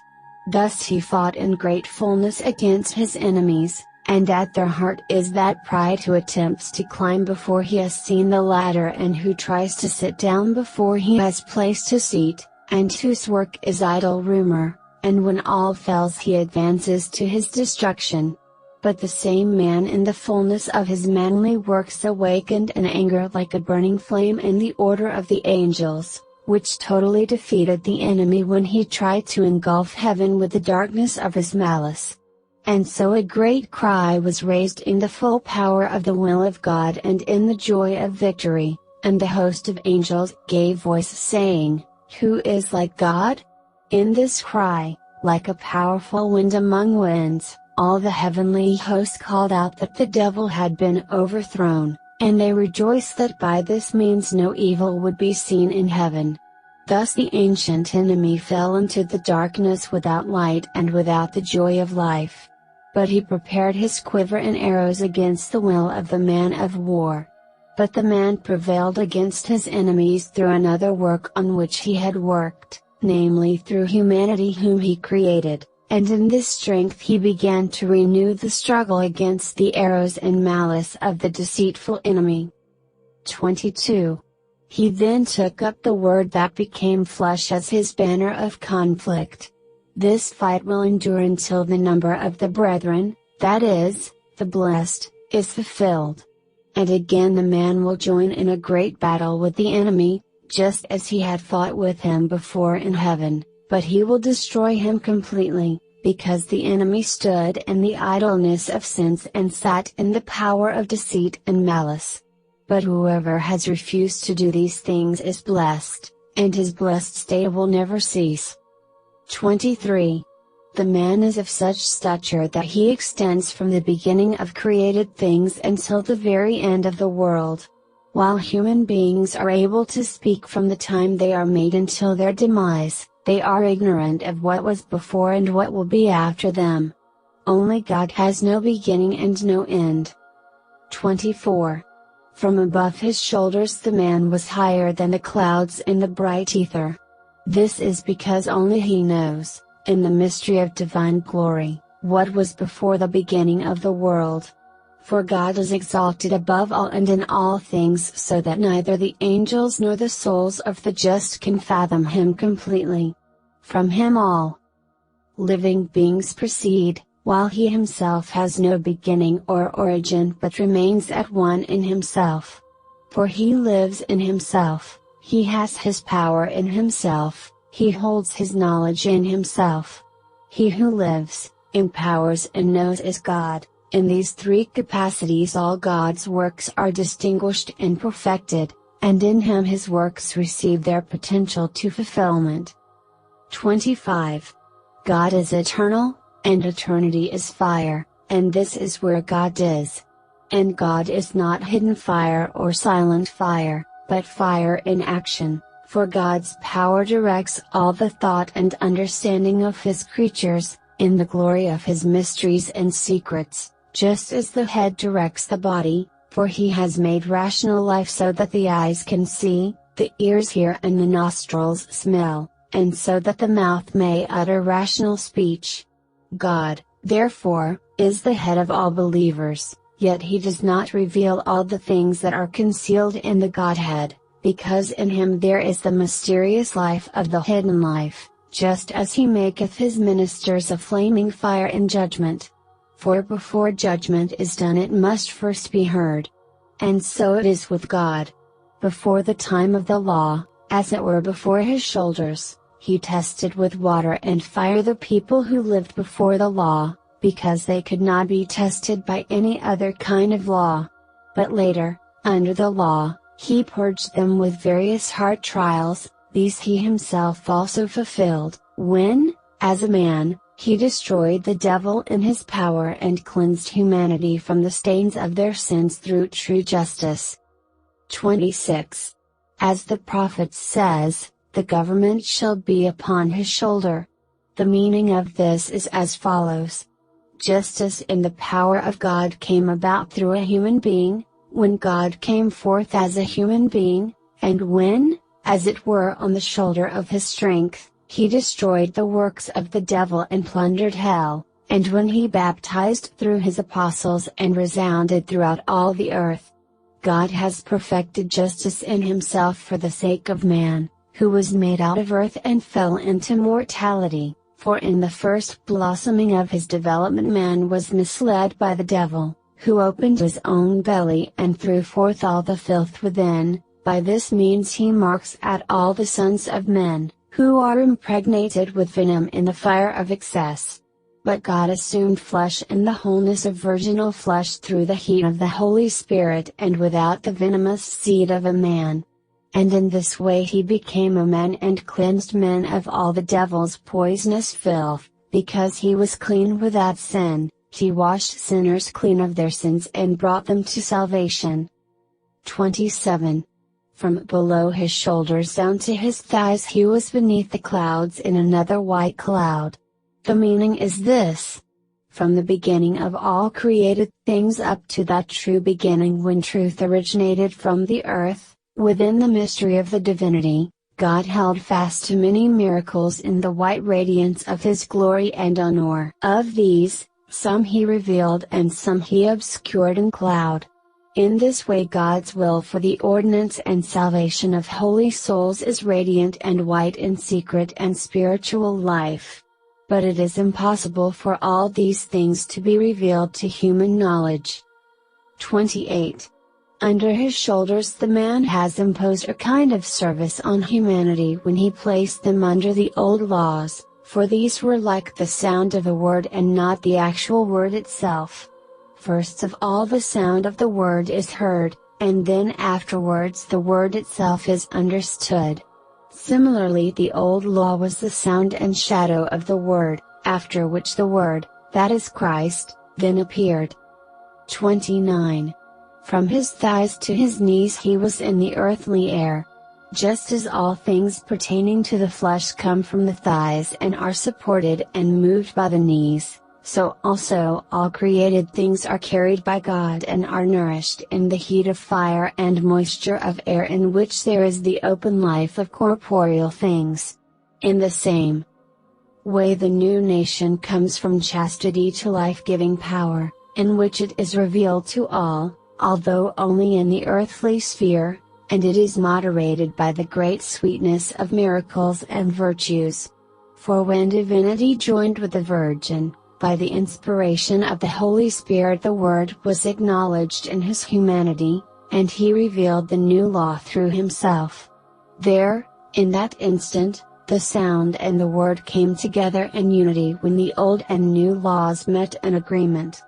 Thus He fought in great fullness against His enemies, and at their heart is that pride who attempts to climb before he has seen the ladder and who tries to sit down before he has placed his seat, and whose work is idle rumor, and when all fails he advances to his destruction. But the same man in the fullness of his manly works awakened an anger like a burning flame in the order of the angels, which totally defeated the enemy when he tried to engulf heaven with the darkness of his malice. And so a great cry was raised in the full power of the will of God and in the joy of victory, and the host of angels gave voice saying, "Who is like God?" In this cry, like a powerful wind among winds, all the heavenly hosts called out that the devil had been overthrown, and they rejoiced that by this means no evil would be seen in heaven. Thus the ancient enemy fell into the darkness without light and without the joy of life. But he prepared his quiver and arrows against the will of the man of war. But the man prevailed against his enemies through another work on which he had worked, namely through humanity whom he created, and in this strength he began to renew the struggle against the arrows and malice of the deceitful enemy. 22. He then took up the word that became flesh as his banner of conflict. This fight will endure until the number of the brethren, that is, the blessed, is fulfilled. And again the man will join in a great battle with the enemy, just as he had fought with him before in heaven, but he will destroy him completely, because the enemy stood in the idleness of sense and sat in the power of deceit and malice. But whoever has refused to do these things is blessed, and his blessed state will never cease. 23. The man is of such stature that he extends from the beginning of created things until the very end of the world. While human beings are able to speak from the time they are made until their demise, they are ignorant of what was before and what will be after them. Only God has no beginning and no end. 24. From above his shoulders the man was higher than the clouds in the bright ether. This is because only he knows, in the mystery of divine glory, what was before the beginning of the world. For God is exalted above all and in all things, so that neither the angels nor the souls of the just can fathom Him completely. From Him all living beings proceed, while He Himself has no beginning or origin but remains at one in Himself. For He lives in Himself, He has His power in Himself, He holds His knowledge in Himself. He who lives, empowers and knows is God. In these three capacities all God's works are distinguished and perfected, and in Him His works receive their potential to fulfillment. 25. God is eternal, and eternity is fire, and this is where God is. And God is not hidden fire or silent fire, but fire in action, for God's power directs all the thought and understanding of His creatures, in the glory of His mysteries and secrets. Just as the head directs the body, for He has made rational life so that the eyes can see, the ears hear and the nostrils smell, and so that the mouth may utter rational speech. God, therefore, is the head of all believers, yet He does not reveal all the things that are concealed in the Godhead, because in Him there is the mysterious life of the hidden life, just as He maketh His ministers a flaming fire in judgment. For before judgment is done it must first be heard. And so it is with God. Before the time of the law, as it were before His shoulders, He tested with water and fire the people who lived before the law, because they could not be tested by any other kind of law. But later, under the law, He purged them with various hard trials. These He Himself also fulfilled, when, as a man, He destroyed the devil in His power and cleansed humanity from the stains of their sins through true justice. 26. As the prophet says, the government shall be upon His shoulder. The meaning of this is as follows. Justice in the power of God came about through a human being, when God came forth as a human being, and when, as it were on the shoulder of His strength, He destroyed the works of the devil and plundered hell, and when He baptized through His apostles and resounded throughout all the earth. God has perfected justice in Himself for the sake of man, who was made out of earth and fell into mortality, for in the first blossoming of his development man was misled by the devil, who opened his own belly and threw forth all the filth within. By this means he marks out all the sons of men, who are impregnated with venom in the fire of excess. But God assumed flesh in the wholeness of virginal flesh through the heat of the Holy Spirit and without the venomous seed of a man. And in this way He became a man and cleansed men of all the devil's poisonous filth, because He was clean without sin. He washed sinners clean of their sins and brought them to salvation. 27. From below His shoulders down to His thighs He was beneath the clouds in another white cloud. The meaning is this. From the beginning of all created things up to that true beginning when truth originated from the earth, within the mystery of the divinity, God held fast to many miracles in the white radiance of His glory and honor. Of these, some He revealed and some He obscured in cloud. In this way God's will for the ordinance and salvation of holy souls is radiant and white in secret and spiritual life. But it is impossible for all these things to be revealed to human knowledge. 28. Under His shoulders the man has imposed a kind of service on humanity when He placed them under the old laws, for these were like the sound of a word and not the actual word itself. First of all the sound of the word is heard, and then afterwards the word itself is understood. Similarly the old law was the sound and shadow of the word, after which the word, that is Christ, then appeared. 29. From His thighs to His knees He was in the earthly air. Just as all things pertaining to the flesh come from the thighs and are supported and moved by the knees, so also all created things are carried by God and are nourished in the heat of fire and moisture of air in which there is the open life of corporeal things. In the same way the new nation comes from chastity to life-giving power, in which it is revealed to all, although only in the earthly sphere, and it is moderated by the great sweetness of miracles and virtues. For when divinity joined with the Virgin, by the inspiration of the Holy Spirit the Word was acknowledged in his humanity, and he revealed the new law through himself. There, in that instant, the sound and the Word came together in unity when the old and new laws met in agreement.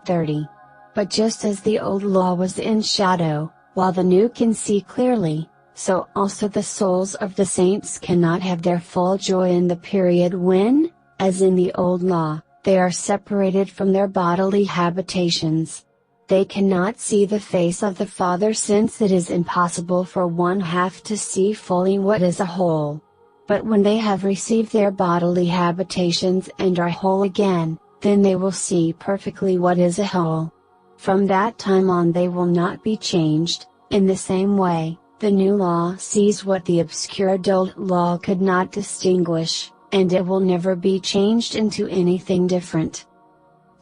30. But just as the old law was in shadow, while the new can see clearly, so also the souls of the saints cannot have their full joy in the period when, as in the old law, they are separated from their bodily habitations. They cannot see the face of the Father, since it is impossible for one half to see fully what is a whole. But when they have received their bodily habitations and are whole again, then they will see perfectly what is a whole. From that time on they will not be changed. In the same way, the new law sees what the obscured old law could not distinguish, and it will never be changed into anything different.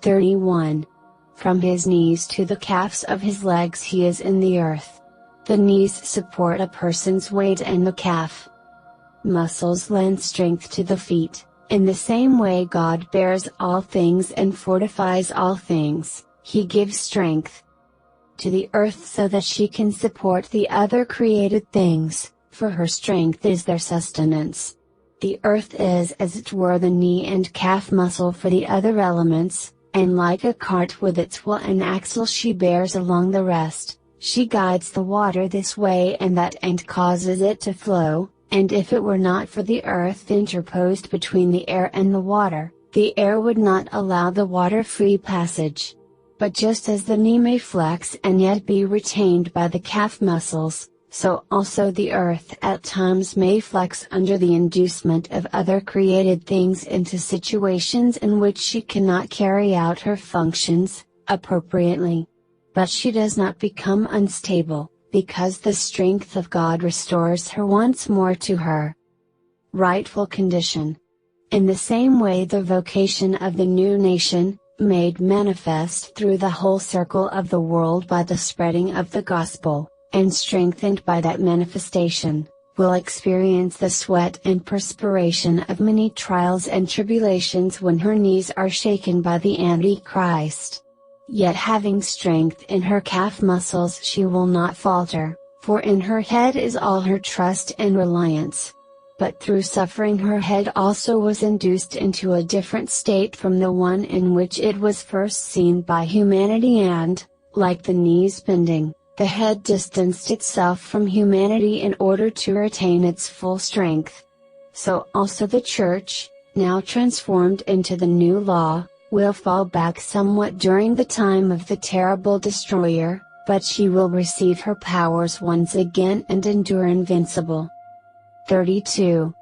31. From his knees to the calves of his legs he is in the earth. The knees support a person's weight and the calf muscles lend strength to the feet. In the same way God bears all things and fortifies all things, he gives strength to the earth so that she can support the other created things, for her strength is their sustenance. The earth is as it were the knee and calf muscle for the other elements, and like a cart with its wheel and axle she bears along the rest. She guides the water this way and that and causes it to flow, and if it were not for the earth interposed between the air and the water, the air would not allow the water free passage. But just as the knee may flex and yet be retained by the calf muscles, so also the earth at times may flex under the inducement of other created things into situations in which she cannot carry out her functions appropriately. But she does not become unstable, because the strength of God restores her once more to her rightful condition. In the same way the vocation of the new nation, made manifest through the whole circle of the world by the spreading of the gospel, and strengthened by that manifestation, will experience the sweat and perspiration of many trials and tribulations when her knees are shaken by the Antichrist. Yet having strength in her calf muscles she will not falter, for in her head is all her trust and reliance. But through suffering her head also was induced into a different state from the one in which it was first seen by humanity and, like the knees bending, the head distanced itself from humanity in order to retain its full strength. So also the Church, now transformed into the new law, will fall back somewhat during the time of the terrible destroyer, but she will receive her powers once again and endure invincible. 32.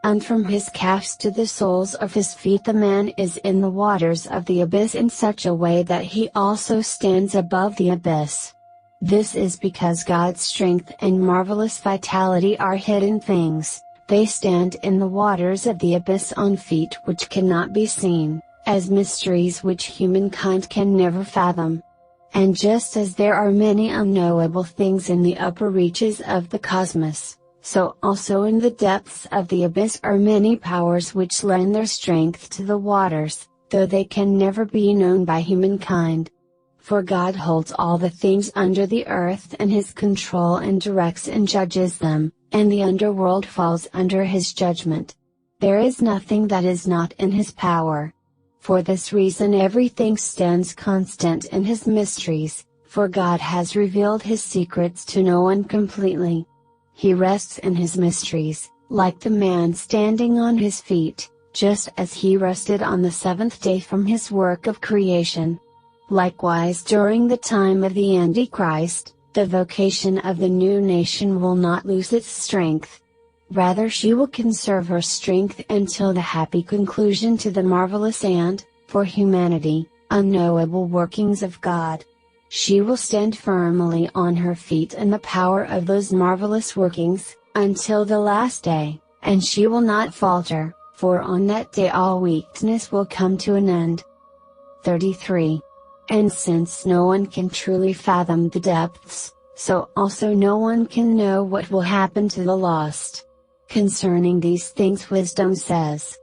And from his calves to the soles of his feet the man is in the waters of the abyss in such a way that he also stands above the abyss. This is because God's strength and marvelous vitality are hidden things. They stand in the waters of the abyss on feet which cannot be seen, as mysteries which humankind can never fathom. And just as there are many unknowable things in the upper reaches of the cosmos, so also in the depths of the abyss are many powers which lend their strength to the waters, though they can never be known by humankind. For God holds all the things under the earth in his control and directs and judges them, and the underworld falls under his judgment. There is nothing that is not in his power. For this reason everything stands constant in his mysteries, for God has revealed his secrets to no one completely. He rests in his mysteries, like the man standing on his feet, just as he rested on the seventh day from his work of creation. Likewise during the time of the Antichrist, the vocation of the new nation will not lose its strength. Rather she will conserve her strength until the happy conclusion to the marvelous and, for humanity, unknowable workings of God. She will stand firmly on her feet in the power of those marvelous workings, until the last day, and she will not falter, for on that day all weakness will come to an end. 33. And since no one can truly fathom the depths, so also no one can know what will happen to the lost. Concerning these things wisdom says.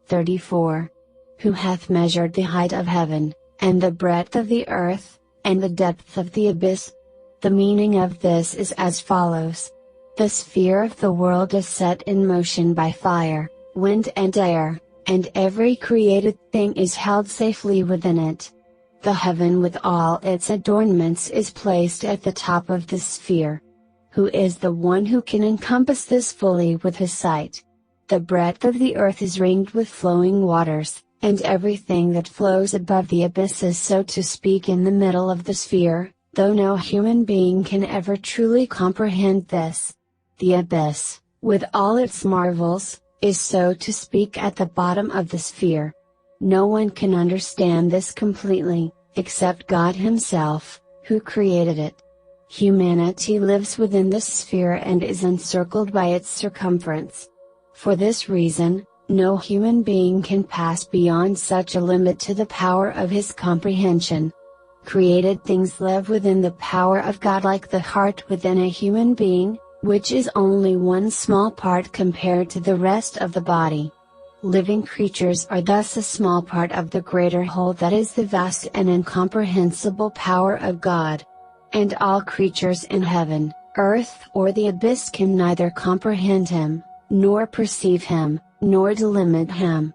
34. Who hath measured the height of heaven, and the breadth of the earth, and the depth of the abyss? The meaning of this is as follows. The sphere of the world is set in motion by fire, wind and air, and every created thing is held safely within it. The heaven with all its adornments is placed at the top of the sphere. Who is the one who can encompass this fully with his sight? The breadth of the earth is ringed with flowing waters, and everything that flows above the abyss is, so to speak, in the middle of the sphere, though no human being can ever truly comprehend this. The abyss, with all its marvels, is, so to speak, at the bottom of the sphere. No one can understand this completely, except God Himself, who created it. Humanity lives within this sphere and is encircled by its circumference. For this reason, no human being can pass beyond such a limit to the power of his comprehension. Created things live within the power of God like the heart within a human being, which is only one small part compared to the rest of the body. Living creatures are thus a small part of the greater whole that is the vast and incomprehensible power of God. And all creatures in heaven, earth or the abyss can neither comprehend Him, nor perceive Him, nor delimit Him.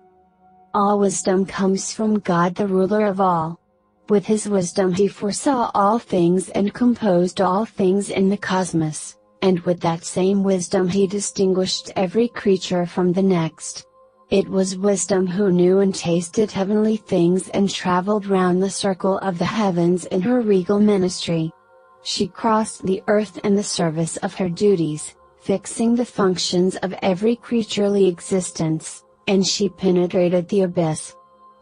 All wisdom comes from God, the ruler of all. With His wisdom He foresaw all things and composed all things in the cosmos, and with that same wisdom He distinguished every creature from the next. It was wisdom who knew and tasted heavenly things and traveled round the circle of the heavens in her regal ministry. She crossed the earth in the service of her duties, fixing the functions of every creaturely existence, and she penetrated the abyss.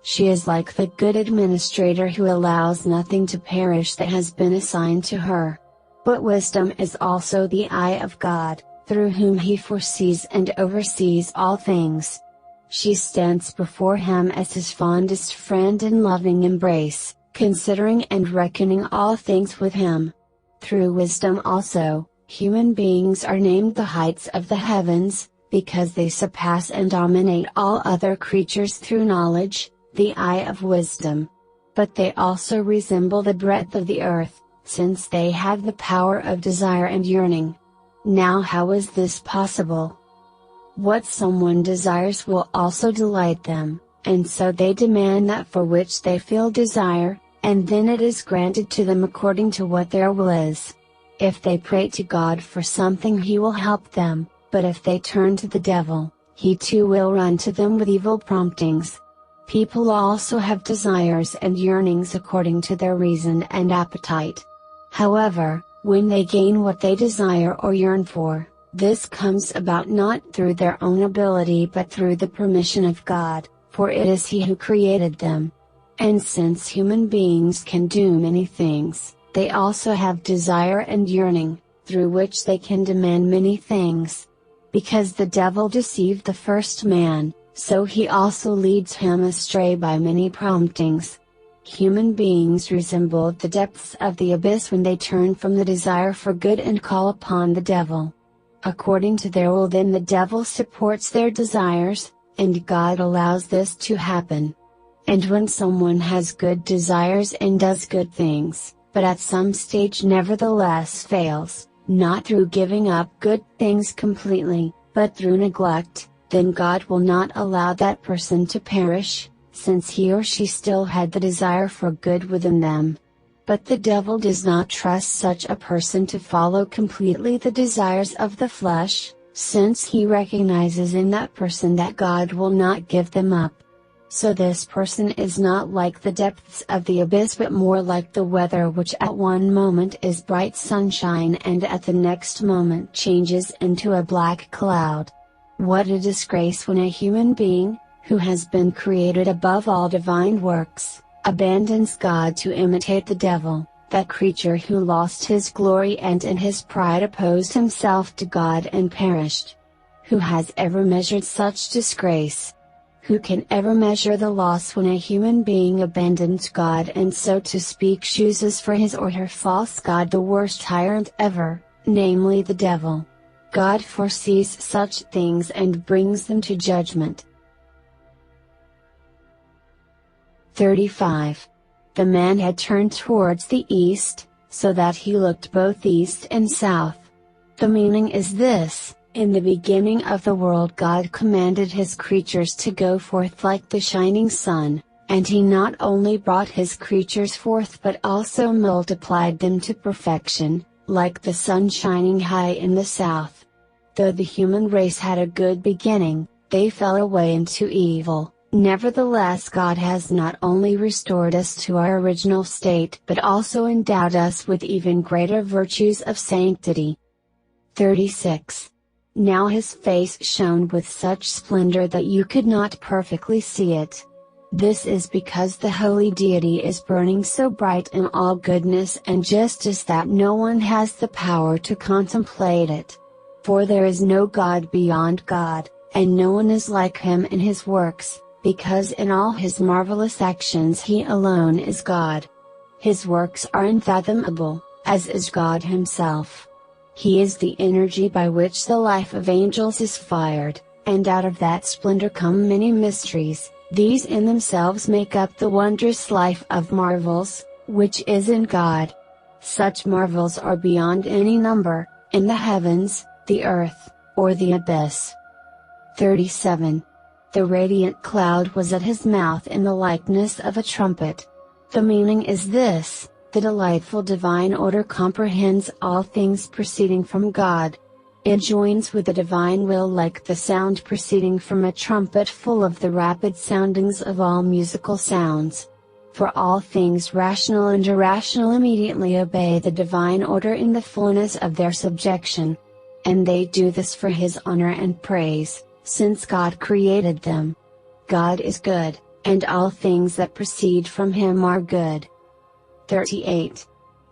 She is like the good administrator who allows nothing to perish that has been assigned to her. But wisdom is also the eye of God, through whom He foresees and oversees all things. She stands before Him as His fondest friend in loving embrace, considering and reckoning all things with Him. Through wisdom also, human beings are named the heights of the heavens, because they surpass and dominate all other creatures through knowledge, the eye of wisdom. But they also resemble the breadth of the earth, since they have the power of desire and yearning. Now how is this possible? What someone desires will also delight them, and so they demand that for which they feel desire, and then it is granted to them according to what their will is. If they pray to God for something He will help them, but if they turn to the devil, he too will run to them with evil promptings. People also have desires and yearnings according to their reason and appetite. However, when they gain what they desire or yearn for, this comes about not through their own ability but through the permission of God, for it is He who created them. And since human beings can do many things, they also have desire and yearning, through which they can demand many things. Because the devil deceived the first man, so he also leads him astray by many promptings. Human beings resemble the depths of the abyss when they turn from the desire for good and call upon the devil. According to their will then the devil supports their desires, and God allows this to happen. And when someone has good desires and does good things, but at some stage nevertheless fails, not through giving up good things completely, but through neglect, then God will not allow that person to perish, since he or she still had the desire for good within them. But the devil does not trust such a person to follow completely the desires of the flesh, since he recognizes in that person that God will not give them up. So this person is not like the depths of the abyss but more like the weather, which at one moment is bright sunshine and at the next moment changes into a black cloud. What a disgrace when a human being, who has been created above all divine works, abandons God to imitate the devil, that creature who lost his glory and in his pride opposed himself to God and perished. Who has ever measured such disgrace? Who can ever measure the loss when a human being abandons God and, so to speak, chooses for his or her false god the worst tyrant ever, namely the devil? God foresees such things and brings them to judgment. 35. The man had turned towards the east, so that he looked both east and south. The meaning is this: in the beginning of the world God commanded his creatures to go forth like the shining sun, and he not only brought his creatures forth but also multiplied them to perfection, like the sun shining high in the south. Though the human race had a good beginning, they fell away into evil. Nevertheless, God has not only restored us to our original state but also endowed us with even greater virtues of sanctity. 36. Now his face shone with such splendor that you could not perfectly see it. This is because the holy deity is burning so bright in all goodness and justice that no one has the power to contemplate it. For there is no God beyond God, and no one is like him in his works, because in all his marvelous actions he alone is God. His works are unfathomable, as is God himself. He is the energy by which the life of angels is fired, and out of that splendor come many mysteries. These in themselves make up the wondrous life of marvels, which is in God. Such marvels are beyond any number, in the heavens, the earth, or the abyss. 37. The radiant cloud was at his mouth in the likeness of a trumpet. The meaning is this: the delightful divine order comprehends all things proceeding from God. It joins with the divine will like the sound proceeding from a trumpet, full of the rapid soundings of all musical sounds. For all things rational and irrational immediately obey the divine order in the fullness of their subjection. And they do this for his honor and praise, since God created them. God is good, and all things that proceed from him are good. 38.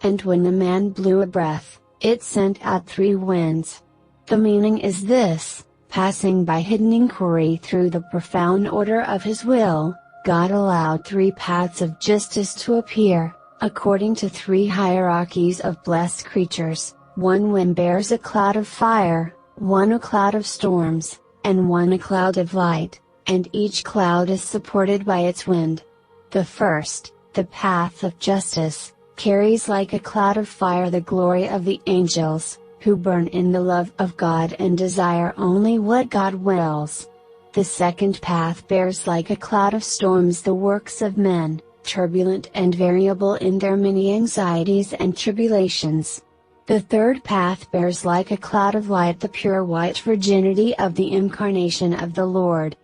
And when the man blew a breath, it sent out 3 winds. The meaning is this: passing by hidden inquiry through the profound order of his will, God allowed 3 paths of justice to appear, according to 3 hierarchies of blessed creatures. 1 wind bears a cloud of fire, 1 a cloud of storms, and 1 a cloud of light, and each cloud is supported by its wind. The first, the path of justice, carries like a cloud of fire the glory of the angels, who burn in the love of God and desire only what God wills. The second path bears like a cloud of storms the works of men, turbulent and variable in their many anxieties and tribulations. The third path bears like a cloud of light the pure white virginity of the incarnation of the Lord.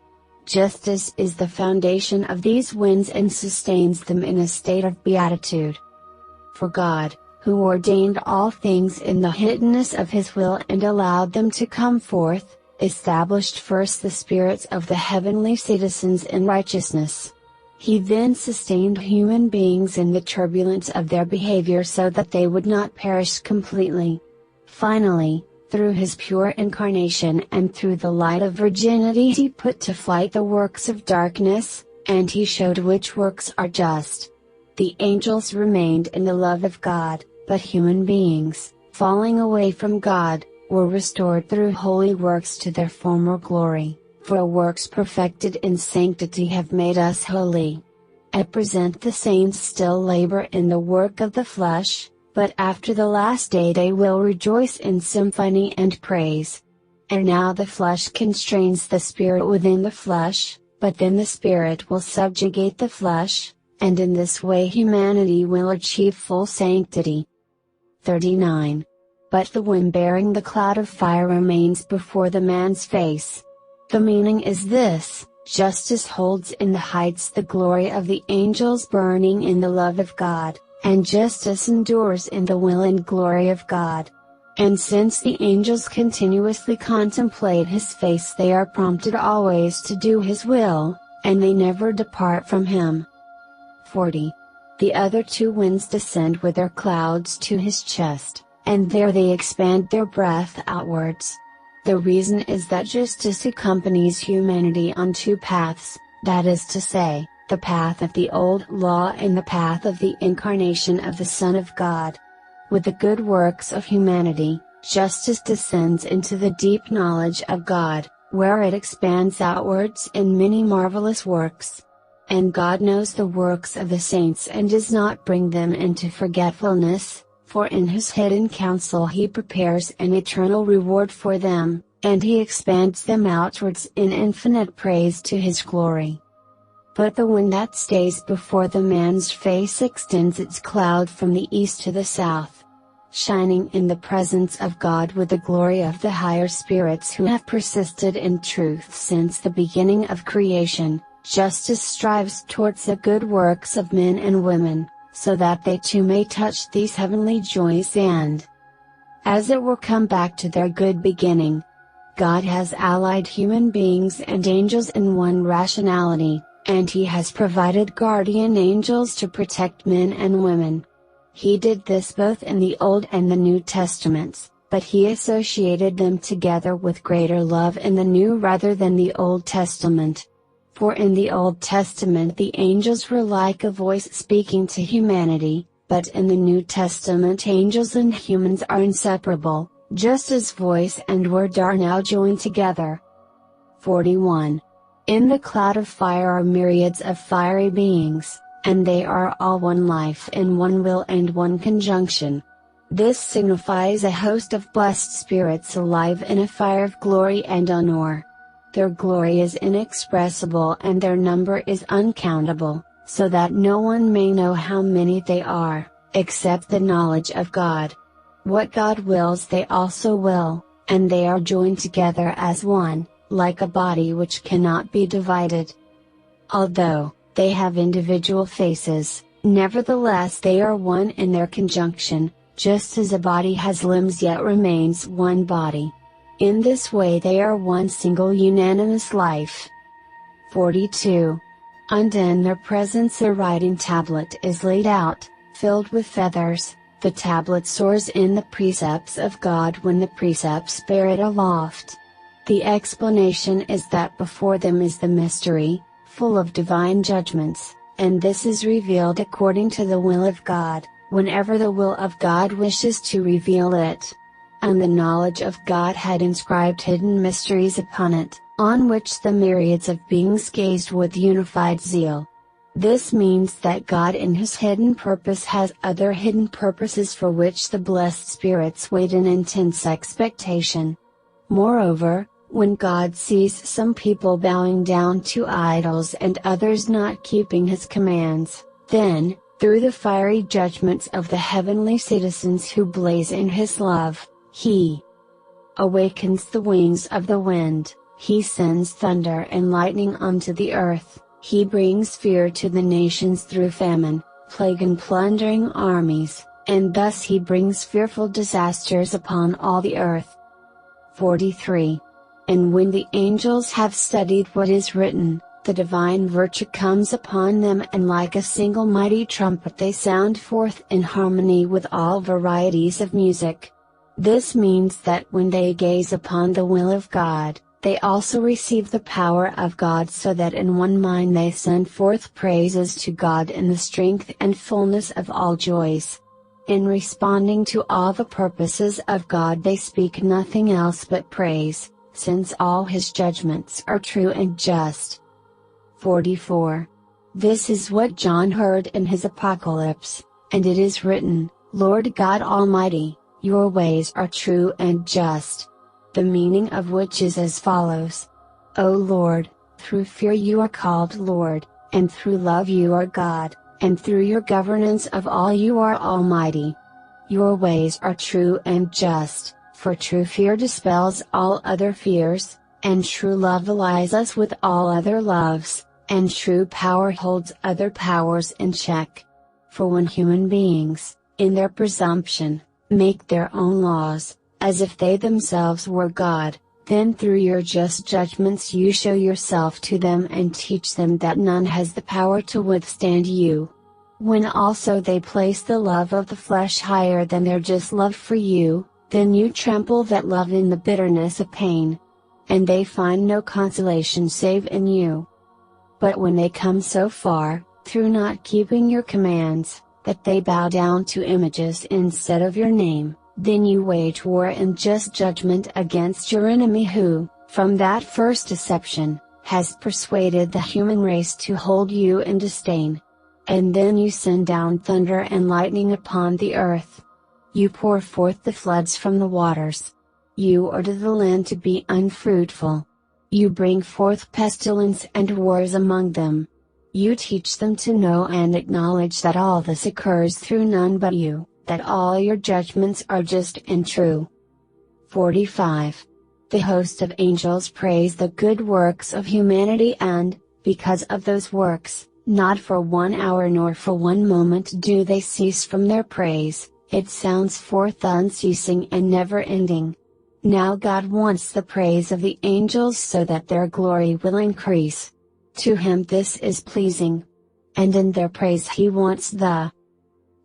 Justice is the foundation of these winds and sustains them in a state of beatitude. For God, who ordained all things in the hiddenness of his will and allowed them to come forth, established first the spirits of the heavenly citizens in righteousness. He then sustained human beings in the turbulence of their behavior so that they would not perish completely. Finally, through his pure incarnation and through the light of virginity he put to flight the works of darkness, and he showed which works are just. The angels remained in the love of God, but human beings, falling away from God, were restored through holy works to their former glory, for works perfected in sanctity have made us holy. At present the saints still labor in the work of the flesh, but after the last day they will rejoice in symphony and praise. And now the flesh constrains the spirit within the flesh, but then the spirit will subjugate the flesh, and in this way humanity will achieve full sanctity. 39. But the wind bearing the cloud of fire remains before the man's face. The meaning is this: justice holds in the heights the glory of the angels burning in the love of God, and justice endures in the will and glory of God. And since the angels continuously contemplate his face, they are prompted always to do his will, and they never depart from him. 40. The other 2 winds descend with their clouds to his chest, and there they expand their breath outwards. The reason is that justice accompanies humanity on two paths, that is to say, the path of the old law and the path of the incarnation of the Son of God. With the good works of humanity, justice descends into the deep knowledge of God, where it expands outwards in many marvelous works. And God knows the works of the saints and does not bring them into forgetfulness, for in His hidden counsel He prepares an eternal reward for them, and He expands them outwards in infinite praise to His glory. But the wind that stays before the man's face extends its cloud from the east to the south. Shining in the presence of God with the glory of the higher spirits who have persisted in truth since the beginning of creation, justice strives towards the good works of men and women, so that they too may touch these heavenly joys and, as it were, come back to their good beginning. God has allied human beings and angels in one rationality, and He has provided guardian angels to protect men and women. He did this both in the Old and the New Testaments, but He associated them together with greater love in the New rather than the Old Testament. For in the Old Testament the angels were like a voice speaking to humanity, but in the New Testament angels and humans are inseparable, just as voice and word are now joined together. 41. In the cloud of fire are myriads of fiery beings, and they are all one life in one will and one conjunction. This signifies a host of blessed spirits alive in a fire of glory and honor. Their glory is inexpressible and their number is uncountable, so that no one may know how many they are, except the knowledge of God. What God wills they also will, and they are joined together as one, like a body which cannot be divided. Although they have individual faces, nevertheless they are one in their conjunction, just as a body has limbs yet remains one body. In this way they are one single unanimous life. 42. And in their presence a writing tablet is laid out, filled with feathers. The tablet soars in the precepts of God when the precepts bear it aloft. The explanation is that before them is the mystery, full of divine judgments, and this is revealed according to the will of God, whenever the will of God wishes to reveal it. And the knowledge of God had inscribed hidden mysteries upon it, on which the myriads of beings gazed with unified zeal. This means that God in His hidden purpose has other hidden purposes for which the blessed spirits wait in intense expectation. Moreover, when God sees some people bowing down to idols and others not keeping His commands, then, through the fiery judgments of the heavenly citizens who blaze in His love, He awakens the wings of the wind, He sends thunder and lightning onto the earth, He brings fear to the nations through famine, plague and plundering armies, and thus He brings fearful disasters upon all the earth. 43. And when the angels have studied what is written, the divine virtue comes upon them and like a single mighty trumpet they sound forth in harmony with all varieties of music. This means that when they gaze upon the will of God, they also receive the power of God so that in one mind they send forth praises to God in the strength and fullness of all joys. In responding to all the purposes of God they speak nothing else but praise, since all His judgments are true and just. 44. This is what John heard in his Apocalypse, and it is written, Lord God Almighty, your ways are true and just. The meaning of which is as follows. O Lord, through fear you are called Lord, and through love you are God, and through your governance of all you are Almighty. Your ways are true and just, for true fear dispels all other fears, and true love allies us with all other loves, and true power holds other powers in check. For when human beings, in their presumption, make their own laws, as if they themselves were God, then through your just judgments you show yourself to them and teach them that none has the power to withstand you. When also they place the love of the flesh higher than their just love for you, then you trample that love in the bitterness of pain. And they find no consolation save in you. But when they come so far, through not keeping your commands, that they bow down to images instead of your name, then you wage war and just judgment against your enemy who, from that first deception, has persuaded the human race to hold you in disdain. And then you send down thunder and lightning upon the earth. You pour forth the floods from the waters. You order the land to be unfruitful. You bring forth pestilence and wars among them. You teach them to know and acknowledge that all this occurs through none but you, that all your judgments are just and true. 45. The host of angels praise the good works of humanity and, because of those works, not for 1 hour nor for 1 moment do they cease from their praise, it sounds forth unceasing and never ending. Now God wants the praise of the angels so that their glory will increase. To Him this is pleasing. And in their praise He wants the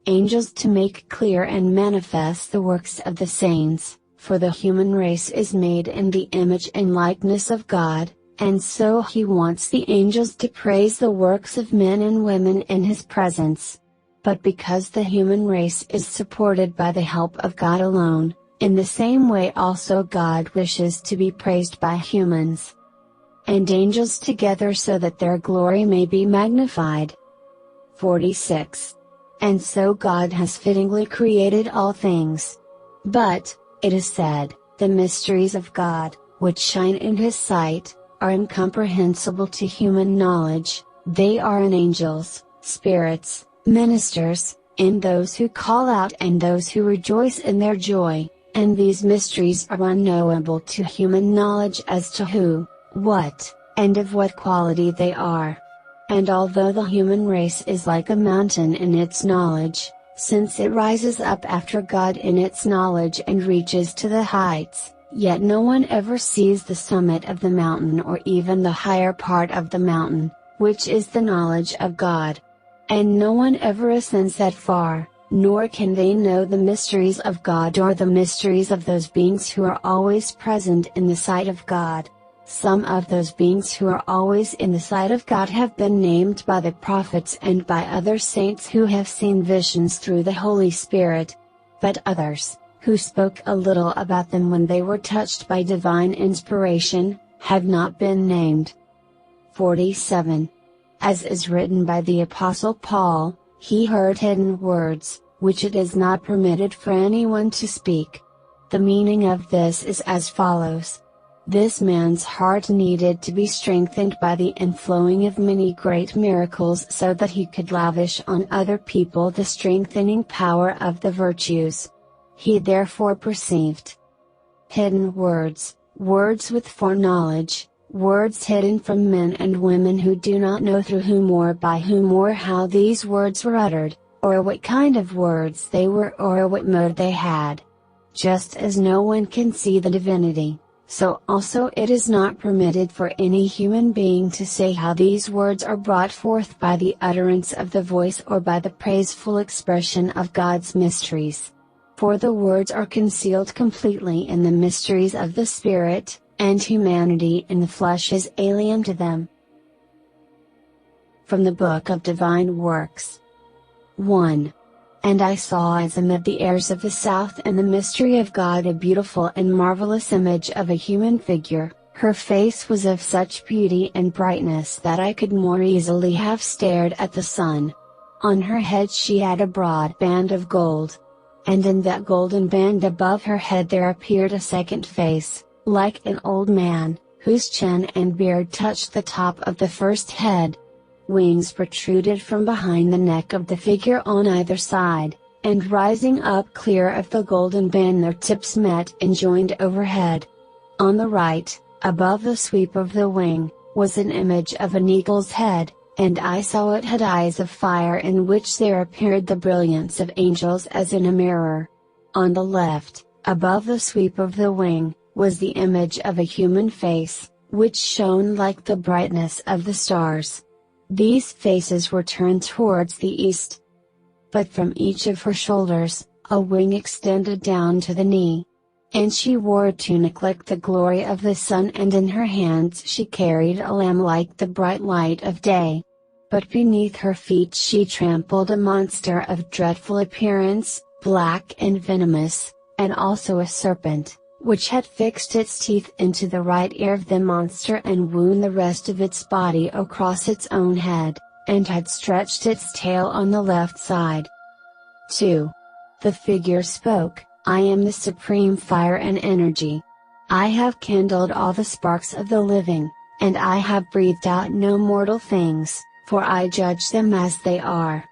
angels to make clear and manifest the works of the saints, for the human race is made in the image and likeness of God, and so He wants the angels to praise the works of men and women in His presence. But because the human race is supported by the help of God alone, in the same way also God wishes to be praised by humans and angels together so that their glory may be magnified. 46. And so God has fittingly created all things. But, it is said, the mysteries of God, which shine in His sight, are incomprehensible to human knowledge, they are in angels, spirits, ministers, in those who call out and those who rejoice in their joy, and these mysteries are unknowable to human knowledge as to who, what, and of what quality they are. And although the human race is like a mountain in its knowledge, since it rises up after God in its knowledge and reaches to the heights, yet no one ever sees the summit of the mountain or even the higher part of the mountain, which is the knowledge of God. And no one ever ascends that far, nor can they know the mysteries of God or the mysteries of those beings who are always present in the sight of God. Some of those beings who are always in the sight of God have been named by the prophets and by other saints who have seen visions through the Holy Spirit. But others, who spoke a little about them when they were touched by divine inspiration, have not been named. 47. As is written by the Apostle Paul, he heard hidden words, which it is not permitted for anyone to speak. The meaning of this is as follows. This man's heart needed to be strengthened by the inflowing of many great miracles so that he could lavish on other people the strengthening power of the virtues. He therefore perceived hidden words, words with foreknowledge, words hidden from men and women who do not know through whom or by whom or how these words were uttered, or what kind of words they were or what mode they had. Just as no one can see the divinity, so also it is not permitted for any human being to say how these words are brought forth by the utterance of the voice or by the praiseful expression of God's mysteries. For the words are concealed completely in the mysteries of the Spirit, and humanity in the flesh is alien to them. From the Book of Divine Works. 1. And I saw as amid the airs of the south in the mystery of God a beautiful and marvelous image of a human figure, her face was of such beauty and brightness that I could more easily have stared at the sun. On her head she had a broad band of gold. And in that golden band above her head there appeared a second face, like an old man, whose chin and beard touched the top of the first head. Wings protruded from behind the neck of the figure on either side, and rising up clear of the golden band their tips met and joined overhead. On the right, above the sweep of the wing, was an image of an eagle's head, and I saw it had eyes of fire in which there appeared the brilliance of angels as in a mirror. On the left, above the sweep of the wing, was the image of a human face, which shone like the brightness of the stars. These faces were turned towards the east. But from each of her shoulders, a wing extended down to the knee. And she wore a tunic like the glory of the sun, and in her hands she carried a lamp like the bright light of day. But beneath her feet she trampled a monster of dreadful appearance, black and venomous, and also a serpent, which had fixed its teeth into the right ear of the monster and wound the rest of its body across its own head, and had stretched its tail on the left side. 2. The figure spoke, "I am the supreme fire and energy. I have kindled all the sparks of the living, and I have breathed out no mortal things, for I judge them as they are.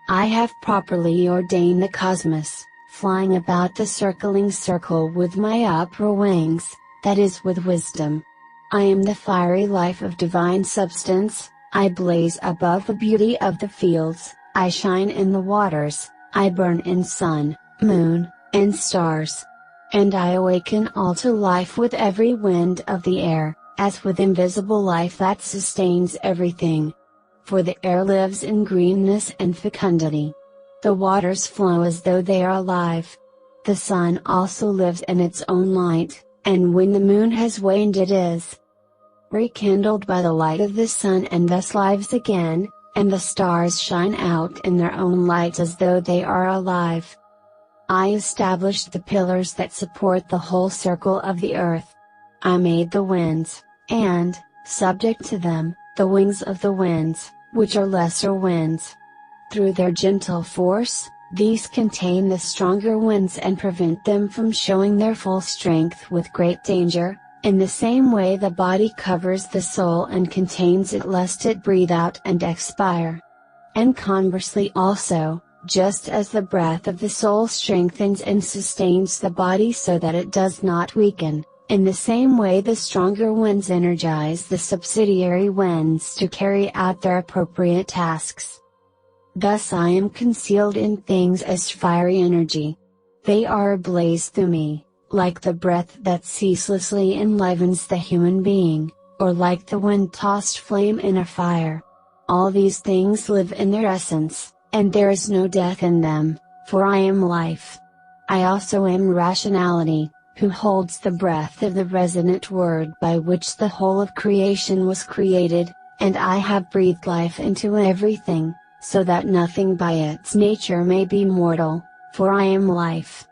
I have properly ordained the cosmos, flying about the circling circle with my upper wings, that is with wisdom. I am the fiery life of divine substance, I blaze above the beauty of the fields, I shine in the waters, I burn in sun, moon, and stars. And I awaken all to life with every wind of the air, as with invisible life that sustains everything. For the air lives in greenness and fecundity. The waters flow as though they are alive. The sun also lives in its own light, and when the moon has waned it is rekindled by the light of the sun and thus lives again, and the stars shine out in their own light as though they are alive. I established the pillars that support the whole circle of the earth. I made the winds, and, subject to them, the wings of the winds, which are lesser winds. Through their gentle force, these contain the stronger winds and prevent them from showing their full strength with great danger. In the same way the body covers the soul and contains it lest it breathe out and expire. And conversely also, just as the breath of the soul strengthens and sustains the body so that it does not weaken, in the same way the stronger winds energize the subsidiary winds to carry out their appropriate tasks. Thus I am concealed in things as fiery energy. They are ablaze through me, like the breath that ceaselessly enlivens the human being, or like the wind-tossed flame in a fire. All these things live in their essence, and there is no death in them, for I am life. I also am rationality, who holds the breath of the resonant word by which the whole of creation was created, and I have breathed life into everything, so that nothing by its nature may be mortal, for I am life.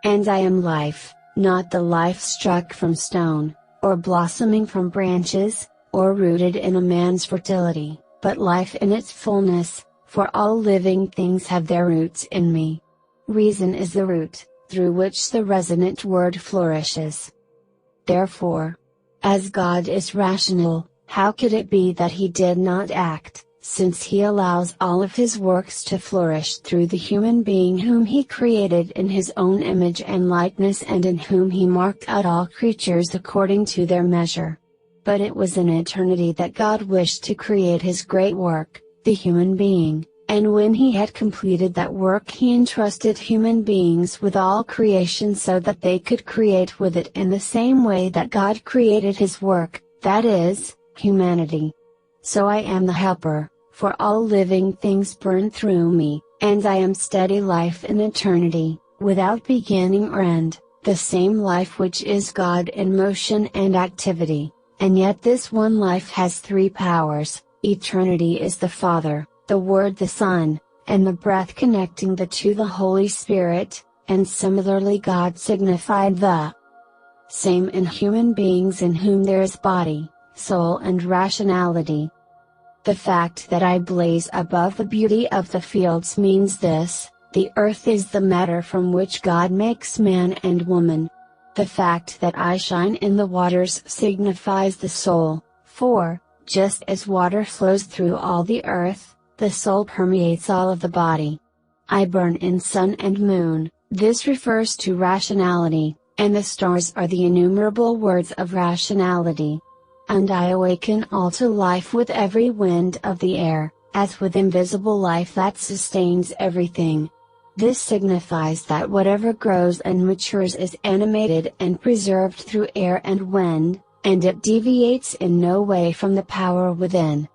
And I am life, not the life struck from stone, or blossoming from branches, or rooted in a man's fertility, but life in its fullness, for all living things have their roots in me. Reason is the root, through which the resonant word flourishes. Therefore, as God is rational, how could it be that He did not act, since He allows all of His works to flourish through the human being whom He created in His own image and likeness and in whom He marked out all creatures according to their measure? But it was in eternity that God wished to create His great work, the human being, and when He had completed that work He entrusted human beings with all creation so that they could create with it in the same way that God created His work, that is, humanity. So I am the helper, for all living things burn through me, and I am steady life in eternity, without beginning or end, the same life which is God in motion and activity, and yet this one life has three powers. Eternity is the Father, the Word the Son, and the breath connecting the two the Holy Spirit, and similarly God signified the same in human beings in whom there is body, soul and rationality. The fact that I blaze above the beauty of the fields means this: the earth is the matter from which God makes man and woman. The fact that I shine in the waters signifies the soul, for, just as water flows through all the earth, the soul permeates all of the body. I burn in sun and moon, this refers to rationality, and the stars are the innumerable words of rationality. And I awaken all to life with every wind of the air, as with invisible life that sustains everything. This signifies that whatever grows and matures is animated and preserved through air and wind, and it deviates in no way from the power within.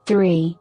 3.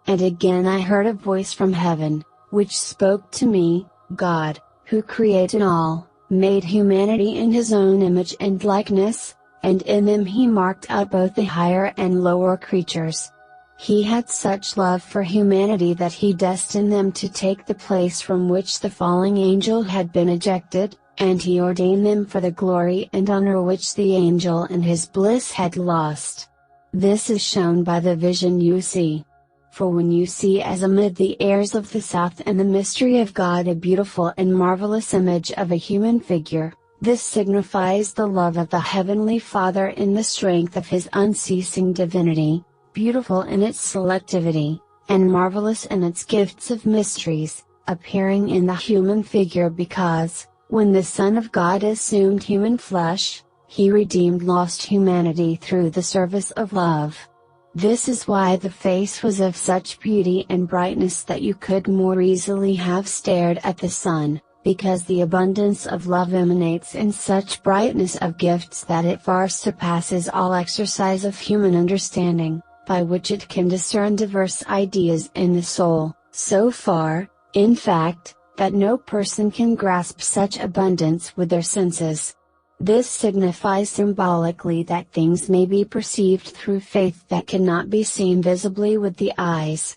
And again I heard a voice from heaven, which spoke to me, God, who created all, made humanity in his own image and likeness, and in them he marked out both the higher and lower creatures. He had such love for humanity that he destined them to take the place from which the falling angel had been ejected, and he ordained them for the glory and honor which the angel in his bliss had lost. This is shown by the vision you see. For when you see as amid the airs of the south and the mystery of God a beautiful and marvelous image of a human figure, this signifies the love of the Heavenly Father in the strength of His unceasing divinity, beautiful in its selectivity, and marvelous in its gifts of mysteries, appearing in the human figure because, when the Son of God assumed human flesh, He redeemed lost humanity through the service of love. This is why the face was of such beauty and brightness that you could more easily have stared at the sun, because the abundance of love emanates in such brightness of gifts that it far surpasses all exercise of human understanding, by which it can discern diverse ideas in the soul, so far, in fact, that no person can grasp such abundance with their senses. This signifies symbolically that things may be perceived through faith that cannot be seen visibly with the eyes.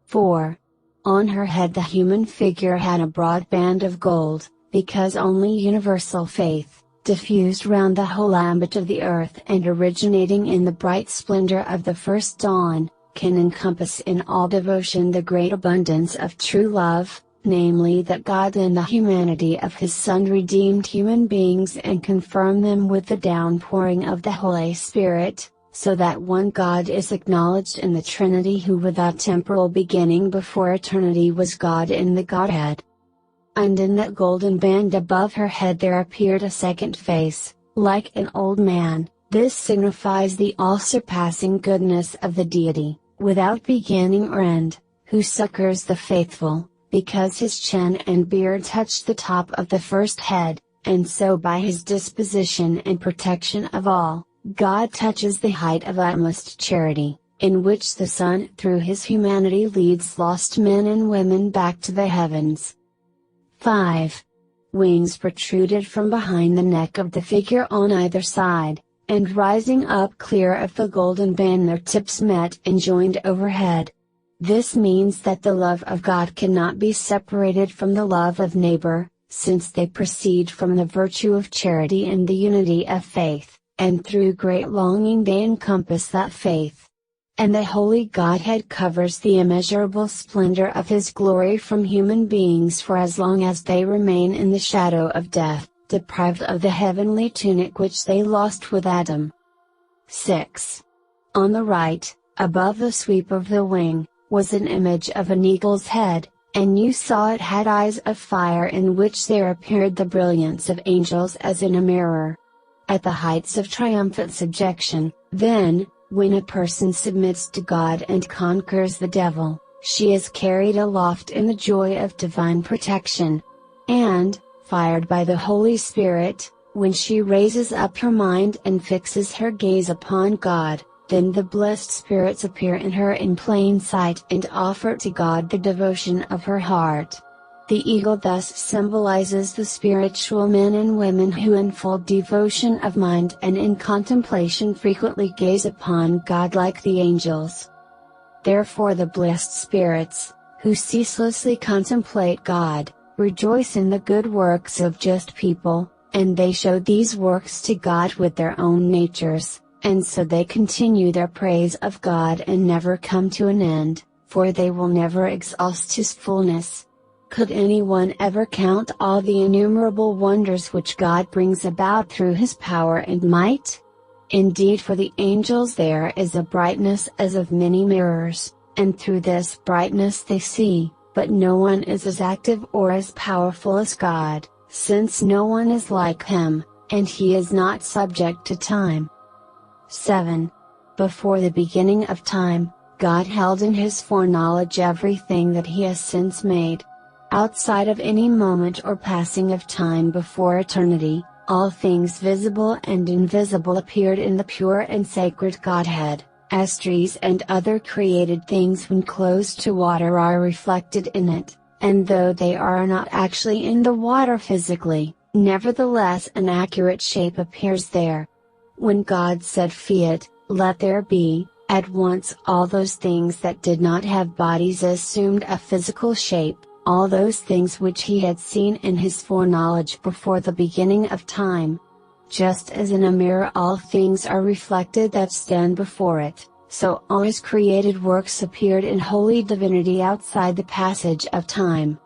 4. On her head the human figure had a broad band of gold, because only universal faith, diffused round the whole ambit of the earth and originating in the bright splendor of the first dawn, can encompass in all devotion the great abundance of true love, namely that God in the humanity of His Son redeemed human beings and confirmed them with the downpouring of the Holy Spirit, so that one God is acknowledged in the Trinity who without temporal beginning before eternity was God in the Godhead. And in that golden band above her head there appeared a second face, like an old man. This signifies the all-surpassing goodness of the Deity, without beginning or end, who succors the faithful, because His chin and beard touch the top of the first head, and so by His disposition and protection of all, God touches the height of utmost charity, in which the Son through His humanity leads lost men and women back to the heavens. 5. Wings protruded from behind the neck of the figure on either side, and rising up clear of the golden band their tips met and joined overhead. This means that the love of God cannot be separated from the love of neighbor, since they proceed from the virtue of charity and the unity of faith, and through great longing they encompass that faith. And the Holy Godhead covers the immeasurable splendor of His glory from human beings for as long as they remain in the shadow of death, deprived of the heavenly tunic which they lost with Adam. 6. On the right, above the sweep of the wing, was an image of an eagle's head, and you saw it had eyes of fire in which there appeared the brilliance of angels as in a mirror. At the heights of triumphant subjection, then, when a person submits to God and conquers the devil, she is carried aloft in the joy of divine protection. And, fired by the Holy Spirit, when she raises up her mind and fixes her gaze upon God, then the blessed spirits appear in her in plain sight and offer to God the devotion of her heart. The eagle thus symbolizes the spiritual men and women who in full devotion of mind and in contemplation frequently gaze upon God like the angels. Therefore the blessed spirits, who ceaselessly contemplate God, rejoice in the good works of just people, and they show these works to God with their own natures. And so they continue their praise of God and never come to an end, for they will never exhaust His fullness. Could anyone ever count all the innumerable wonders which God brings about through His power and might? Indeed, for the angels there is a brightness as of many mirrors, and through this brightness they see, but no one is as active or as powerful as God, since no one is like Him, and He is not subject to time. 7. Before the beginning of time, God held in His foreknowledge everything that He has since made. Outside of any moment or passing of time before eternity, all things visible and invisible appeared in the pure and sacred Godhead, as trees and other created things when close to water are reflected in it, and though they are not actually in the water physically, Nevertheless, an accurate shape appears there. When God said fiat, let there be, at once all those things that did not have bodies assumed a physical shape, all those things which he had seen in his foreknowledge before the beginning of time. Just as in a mirror all things are reflected that stand before it, so all his created works appeared in holy divinity outside the passage of time.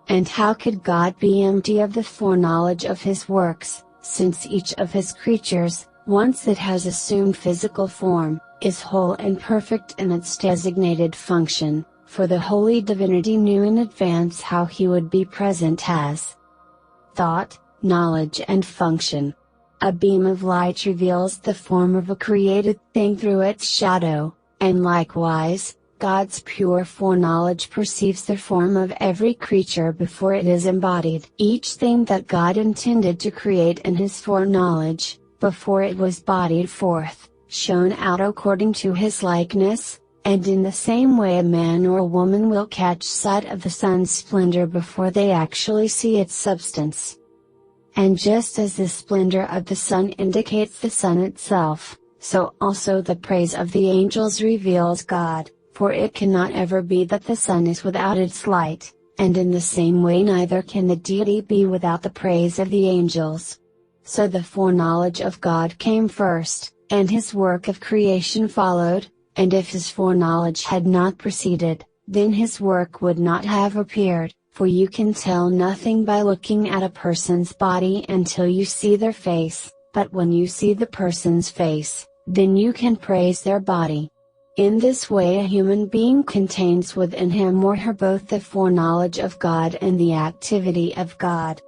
And how could God be empty of the foreknowledge of his works, since each of his creatures, once it has assumed physical form, is whole and perfect in its designated function, for the holy divinity knew in advance how he would be present as thought, knowledge and function. A beam of light reveals the form of a created thing through its shadow, and likewise, God's pure foreknowledge perceives the form of every creature before it is embodied. Each thing that God intended to create in his foreknowledge, before it was bodied forth, shone out according to his likeness, and in the same way a man or a woman will catch sight of the sun's splendor before they actually see its substance. And just as the splendor of the sun indicates the sun itself, so also the praise of the angels reveals God, for it cannot ever be that the sun is without its light, and in the same way neither can the deity be without the praise of the angels. So the foreknowledge of God came first, and his work of creation followed, and if his foreknowledge had not preceded, then his work would not have appeared. For you can tell nothing by looking at a person's body until you see their face, but when you see the person's face, then you can praise their body. In this way a human being contains within him or her both the foreknowledge of God and the activity of God.